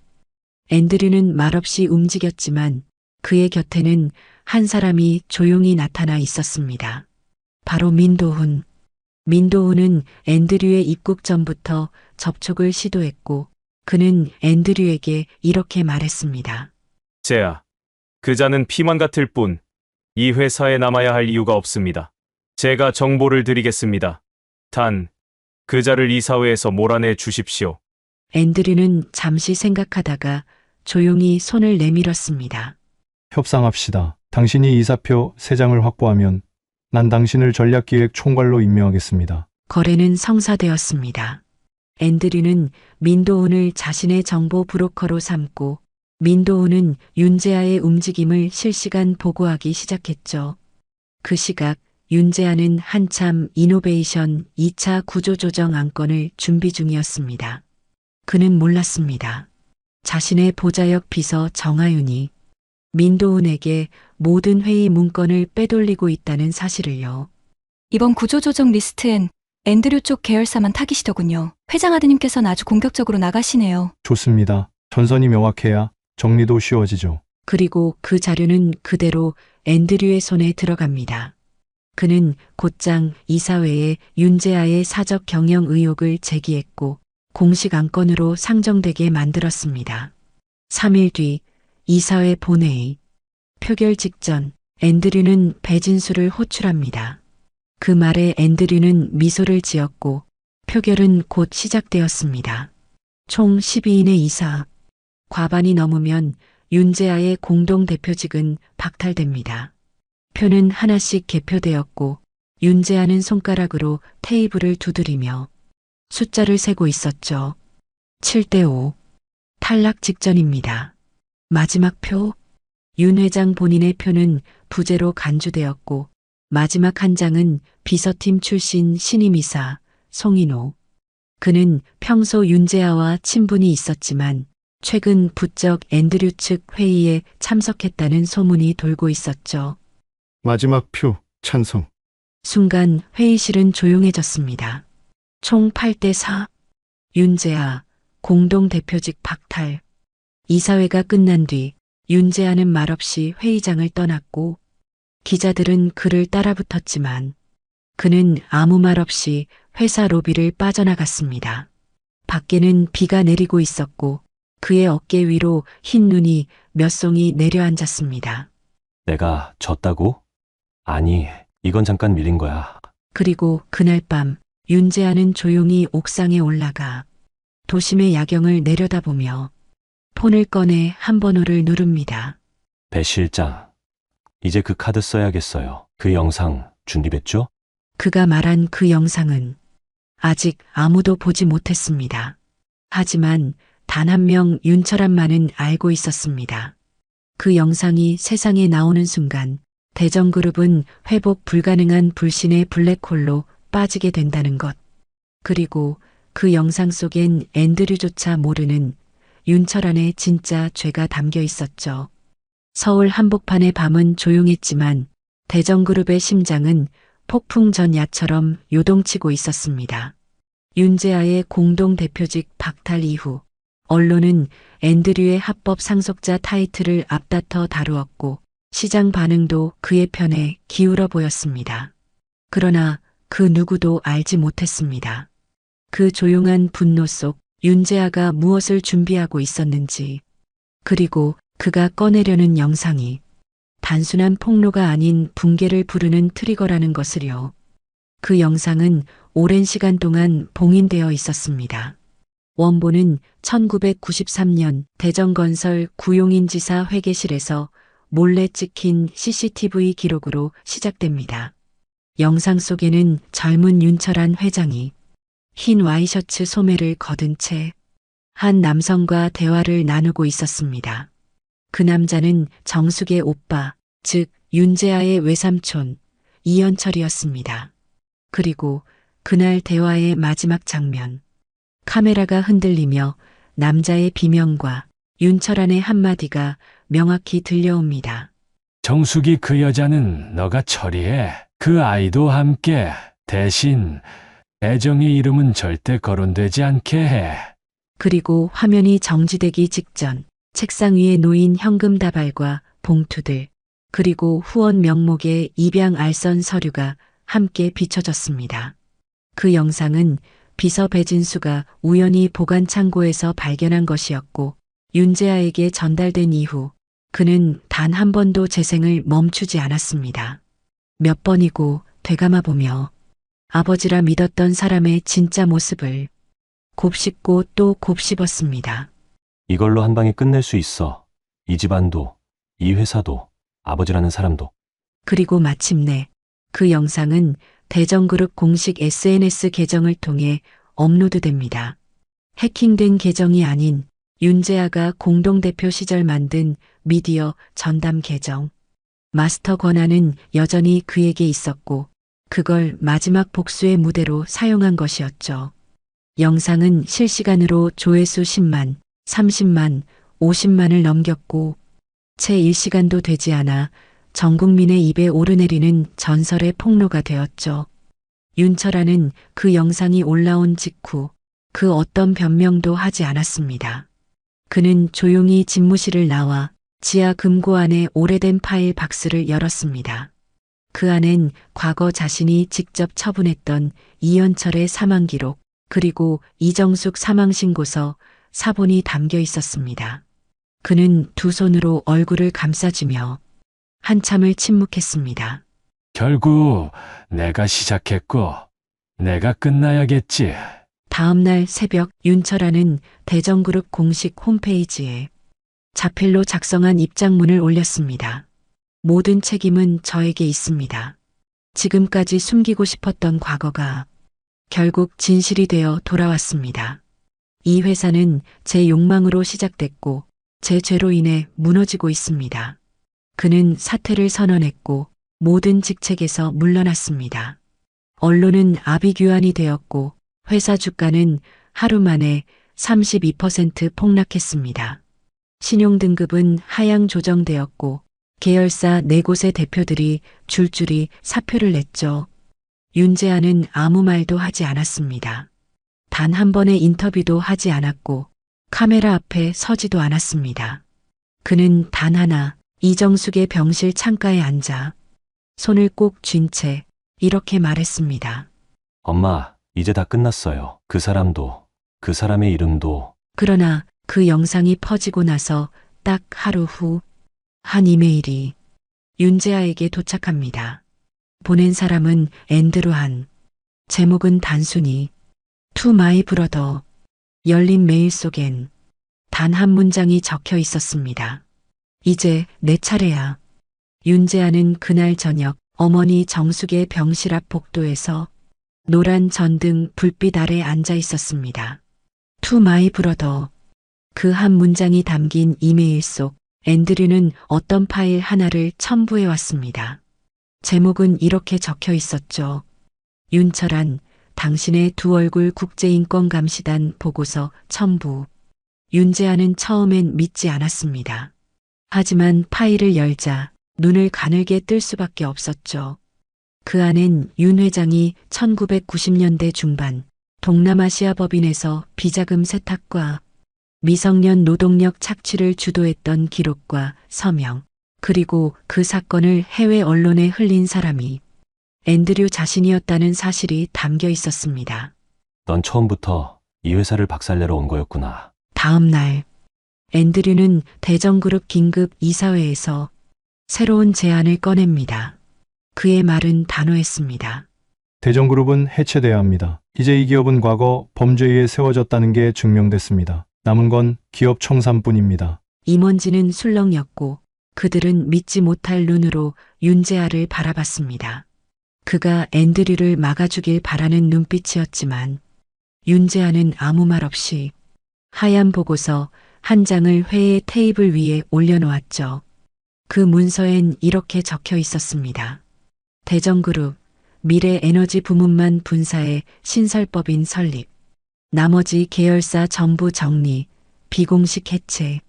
앤드류는 말없이 움직였지만 그의 곁에는 한 사람이 조용히 나타나 있었습니다. 바로 민도훈. 민도훈은 앤드류의 입국 전부터 접촉을 시도했고 그는 앤드류에게 이렇게 말했습니다. 재아, 그자는 피만 같을 뿐 이 회사에 남아야 할 이유가 없습니다. 제가 정보를 드리겠습니다. 단, 그자를 이사회에서 몰아내 주십시오. 앤드류는 잠시 생각하다가 조용히 손을 내밀었습니다. 협상합시다. 당신이 이사표 3장을 확보하면 난 당신을 전략기획 총괄로 임명하겠습니다. 거래는 성사되었습니다. 앤드류는 민도훈을 자신의 정보 브로커로 삼고 민도훈은 윤재아의 움직임을 실시간 보고하기 시작했죠. 그 시각 윤재아는 한참 이노베이션 2차 구조조정 안건을 준비 중이었습니다. 그는 몰랐습니다. 자신의 보좌역 비서 정하윤이 민도훈에게 모든 회의 문건을 빼돌리고 있다는 사실을요. 이번 구조조정 리스트엔 앤드류 쪽 계열사만 타깃이더군요. 회장 아드님께서는 아주 공격적으로 나가시네요. 좋습니다. 전선이 명확해야 정리도 쉬워지죠. 그리고 그 자료는 그대로 앤드류의 손에 들어갑니다. 그는 곧장 이사회에 윤재아의 사적 경영 의혹을 제기했고 공식 안건으로 상정되게 만들었습니다. 3일 뒤 이사회 본회의. 표결 직전 앤드류는 배진수를 호출합니다. 그 말에 앤드류는 미소를 지었고 표결은 곧 시작되었습니다. 총 12인의 이사. 과반이 넘으면 윤재아의 공동대표직은 박탈됩니다. 표는 하나씩 개표되었고 윤재아는 손가락으로 테이블을 두드리며 숫자를 세고 있었죠. 7대5. 탈락 직전입니다. 마지막 표. 윤 회장 본인의 표는 부재로 간주되었고 마지막 한 장은 비서팀 출신 신임이사 송인호. 그는 평소 윤재아와 친분이 있었지만 최근 부쩍 앤드류 측 회의에 참석했다는 소문이 돌고 있었죠. 마지막 표 찬성. 순간 회의실은 조용해졌습니다. 총 8대4. 윤재아 공동대표직 박탈. 이사회가 끝난 뒤 윤재아는 말없이 회의장을 떠났고 기자들은 그를 따라붙었지만 그는 아무 말 없이 회사 로비를 빠져나갔습니다. 밖에는 비가 내리고 있었고 그의 어깨 위로 흰 눈이 몇 송이 내려앉았습니다. 내가 졌다고? 아니, 이건 잠깐 밀린 거야. 그리고 그날 밤 윤재아는 조용히 옥상에 올라가 도심의 야경을 내려다보며 폰을 꺼내 한 번호를 누릅니다. 배 실장, 이제 그 카드 써야겠어요. 그 영상 준비됐죠? 그가 말한 그 영상은 아직 아무도 보지 못했습니다. 하지만 단 한 명 윤철한만은 알고 있었습니다. 그 영상이 세상에 나오는 순간 대전그룹은 회복 불가능한 불신의 블랙홀로 빠지게 된다는 것. 그리고 그 영상 속엔 앤드류조차 모르는 윤철한의 진짜 죄가 담겨 있었죠. 서울 한복판의 밤은 조용했지만 대전그룹의 심장은 폭풍 전야처럼 요동치고 있었습니다. 윤재아의 공동대표직 박탈 이후 언론은 앤드류의 합법 상속자 타이틀을 앞다퉈 다루었고 시장 반응도 그의 편에 기울어 보였습니다. 그러나 그 누구도 알지 못했습니다. 그 조용한 분노 속 윤재아가 무엇을 준비하고 있었는지, 그리고 그가 꺼내려는 영상이 단순한 폭로가 아닌 붕괴를 부르는 트리거라는 것을요. 그 영상은 오랜 시간 동안 봉인되어 있었습니다. 원본은 1993년 대전건설 구용인지사 회계실에서 몰래 찍힌 CCTV 기록으로 시작됩니다. 영상 속에는 젊은 윤철한 회장이 흰 와이셔츠 소매를 거둔 채 한 남성과 대화를 나누고 있었습니다. 그 남자는 정숙의 오빠, 즉 윤재아의 외삼촌 이현철이었습니다. 그리고 그날 대화의 마지막 장면. 카메라가 흔들리며 남자의 비명과 윤철한의 한마디가 명확히 들려옵니다. 정숙이 그 여자는 너가 처리해. 그 아이도 함께. 대신 애정의 이름은 절대 거론되지 않게 해. 그리고 화면이 정지되기 직전 책상 위에 놓인 현금 다발과 봉투들, 그리고 후원 명목의 입양 알선 서류가 함께 비춰졌습니다. 그 영상은 비서 배진수가 우연히 보관 창고에서 발견한 것이었고 윤재아에게 전달된 이후 그는 단 한 번도 재생을 멈추지 않았습니다. 몇 번이고 되감아 보며 아버지라 믿었던 사람의 진짜 모습을 곱씹고 또 곱씹었습니다. 이걸로 한 방에 끝낼 수 있어. 이 집안도, 이 회사도, 아버지라는 사람도. 그리고 마침내 그 영상은 대전그룹 공식 SNS 계정을 통해 업로드됩니다. 해킹된 계정이 아닌 윤재아가 공동대표 시절 만든 미디어 전담 계정. 마스터 권한은 여전히 그에게 있었고 그걸 마지막 복수의 무대로 사용한 것이었죠. 영상은 실시간으로 조회수 10만, 30만, 50만을 넘겼고 채 1시간도 되지 않아 전 국민의 입에 오르내리는 전설의 폭로가 되었죠. 윤철아는 그 영상이 올라온 직후 그 어떤 변명도 하지 않았습니다. 그는 조용히 집무실을 나와 지하 금고 안에 오래된 파일 박스를 열었습니다. 그 안엔 과거 자신이 직접 처분했던 이현철의 사망 기록, 그리고 이정숙 사망 신고서, 사본이 담겨 있었습니다. 그는 두 손으로 얼굴을 감싸주며 한참을 침묵했습니다. 결국 내가 시작했고 내가 끝나야겠지. 다음 날 새벽 윤철아는 대전그룹 공식 홈페이지에 자필로 작성한 입장문을 올렸습니다. 모든 책임은 저에게 있습니다. 지금까지 숨기고 싶었던 과거가 결국 진실이 되어 돌아왔습니다. 이 회사는 제 욕망으로 시작됐고 제 죄로 인해 무너지고 있습니다. 그는 사퇴를 선언했고 모든 직책에서 물러났습니다. 언론은 아비규환이 되었고 회사 주가는 하루 만에 32% 폭락했습니다. 신용등급은 하향 조정되었고 계열사 4곳의 대표들이 줄줄이 사표를 냈죠. 윤재아는 아무 말도 하지 않았습니다. 단 한 번의 인터뷰도 하지 않았고 카메라 앞에 서지도 않았습니다. 그는 단 하나 이정숙의 병실 창가에 앉아 손을 꼭 쥔 채 이렇게 말했습니다. 엄마, 이제 다 끝났어요. 그 사람도, 그 사람의 이름도. 그러나 그 영상이 퍼지고 나서 딱 하루 후 한 이메일이 윤재아에게 도착합니다. 보낸 사람은 앤드루 한. 제목은 단순히 To My Brother. 열린 메일 속엔 단 한 문장이 적혀 있었습니다. 이제 내 차례야. 윤재아는 그날 저녁 어머니 정숙의 병실 앞 복도에서 노란 전등 불빛 아래 앉아 있었습니다. To My Brother. 그 한 문장이 담긴 이메일 속 앤드류는 어떤 파일 하나를 첨부해 왔습니다. 제목은 이렇게 적혀 있었죠. 윤철한, 당신의 두 얼굴 국제인권감시단 보고서 첨부. 윤재아는 처음엔 믿지 않았습니다. 하지만 파일을 열자 눈을 가늘게 뜰 수밖에 없었죠. 그 안엔 윤 회장이 1990년대 중반 동남아시아 법인에서 비자금 세탁과 미성년 노동력 착취를 주도했던 기록과 서명, 그리고 그 사건을 해외 언론에 흘린 사람이 앤드류 자신이었다는 사실이 담겨 있었습니다. 넌 처음부터 이 회사를 박살내러 온 거였구나. 다음 날 앤드류는 대전그룹 긴급 이사회에서 새로운 제안을 꺼냅니다. 그의 말은 단호했습니다. 대전그룹은 해체돼야 합니다. 이제 이 기업은 과거 범죄에 의해 세워졌다는 게 증명됐습니다. 남은 건 기업 청산뿐입니다. 임원진은 술렁였고 그들은 믿지 못할 눈으로 윤재아를 바라봤습니다. 그가 앤드류를 막아주길 바라는 눈빛이었지만 윤재아는 아무 말 없이 하얀 보고서 한 장을 회의 테이블 위에 올려놓았죠. 그 문서엔 이렇게 적혀 있었습니다. 대전그룹 미래에너지 부문만 분사해 신설법인 설립. 나머지 계열사 전부 정리, 비공식 해체.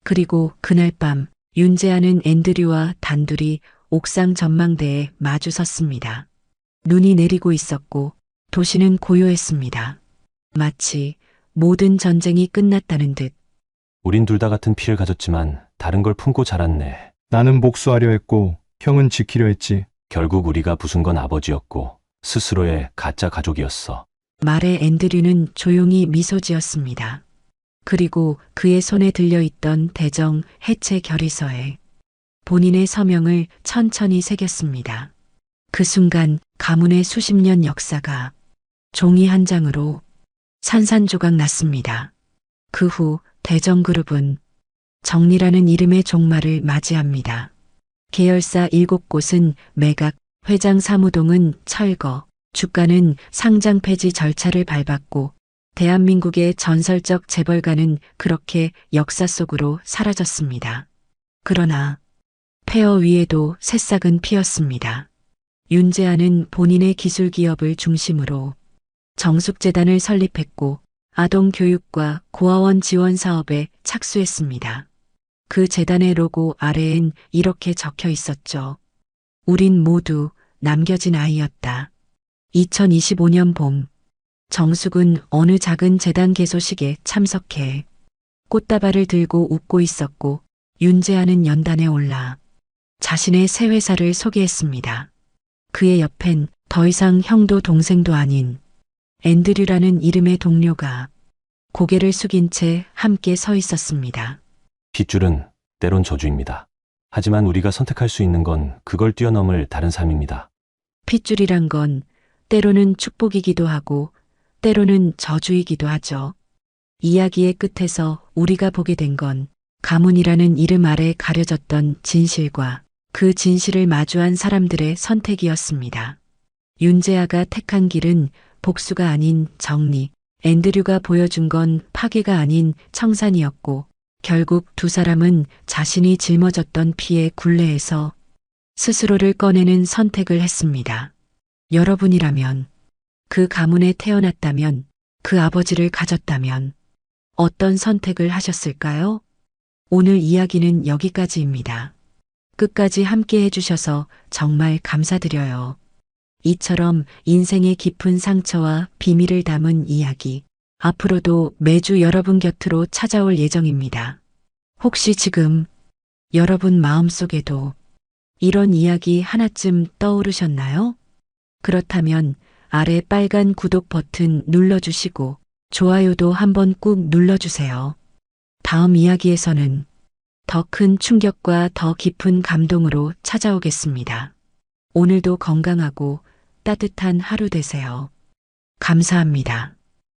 그리고 그날 밤 윤재아는 앤드류와 단둘이 옥상 전망대에 마주 섰습니다. 눈이 내리고 있었고 도시는 고요했습니다. 마치 모든 전쟁이 끝났다는 듯. 우린 둘 다 같은 피를 가졌지만 다른 걸 품고 자랐네. 나는 복수하려 했고 형은 지키려 했지. 결국 우리가 부순 건 아버지였고 스스로의 가짜 가족이었어. 말에 앤드류는 조용히 미소 지었습니다. 그리고 그의 손에 들려있던 대정 해체 결의서에 본인의 서명을 천천히 새겼습니다. 그 순간 가문의 수십 년 역사가 종이 한 장으로 산산조각 났습니다. 그 후 대정그룹은 정리라는 이름의 종말을 맞이합니다. 계열사 7곳은 매각, 회장 사무동은 철거, 주가는 상장 폐지 절차를 밟았고 대한민국의 전설적 재벌가는 그렇게 역사 속으로 사라졌습니다. 그러나 폐허 위에도 새싹은 피었습니다. 윤재아는 본인의 기술 기업을 중심으로 정숙재단을 설립했고 아동교육과 고아원 지원 사업에 착수했습니다. 그 재단의 로고 아래엔 이렇게 적혀 있었죠. 우린 모두 남겨진 아이였다. 2025년 봄, 정숙은 어느 작은 재단 개소식에 참석해 꽃다발을 들고 웃고 있었고 윤재아는 연단에 올라 자신의 새 회사를 소개했습니다. 그의 옆엔 더 이상 형도 동생도 아닌 앤드류라는 이름의 동료가 고개를 숙인 채 함께 서 있었습니다. 핏줄은 때론 저주입니다. 하지만 우리가 선택할 수 있는 건 그걸 뛰어넘을 다른 삶입니다. 핏줄이란 건 때로는 축복이기도 하고 때로는 저주이기도 하죠. 이야기의 끝에서 우리가 보게 된 건 가문이라는 이름 아래 가려졌던 진실과 그 진실을 마주한 사람들의 선택이었습니다. 윤재아가 택한 길은 복수가 아닌 정리, 앤드류가 보여준 건 파괴가 아닌 청산이었고 결국 두 사람은 자신이 짊어졌던 피의 굴레에서 스스로를 꺼내는 선택을 했습니다. 여러분이라면, 그 가문에 태어났다면, 그 아버지를 가졌다면 어떤 선택을 하셨을까요? 오늘 이야기는 여기까지입니다. 끝까지 함께 해주셔서 정말 감사드려요. 이처럼 인생의 깊은 상처와 비밀을 담은 이야기, 앞으로도 매주 여러분 곁으로 찾아올 예정입니다. 혹시 지금 여러분 마음속에도 이런 이야기 하나쯤 떠오르셨나요? 그렇다면 아래 빨간 구독 버튼 눌러주시고 좋아요도 한번 꾹 눌러주세요. 다음 이야기에서는 더 큰 충격과 더 깊은 감동으로 찾아오겠습니다. 오늘도 건강하고 따뜻한 하루 되세요. 감사합니다.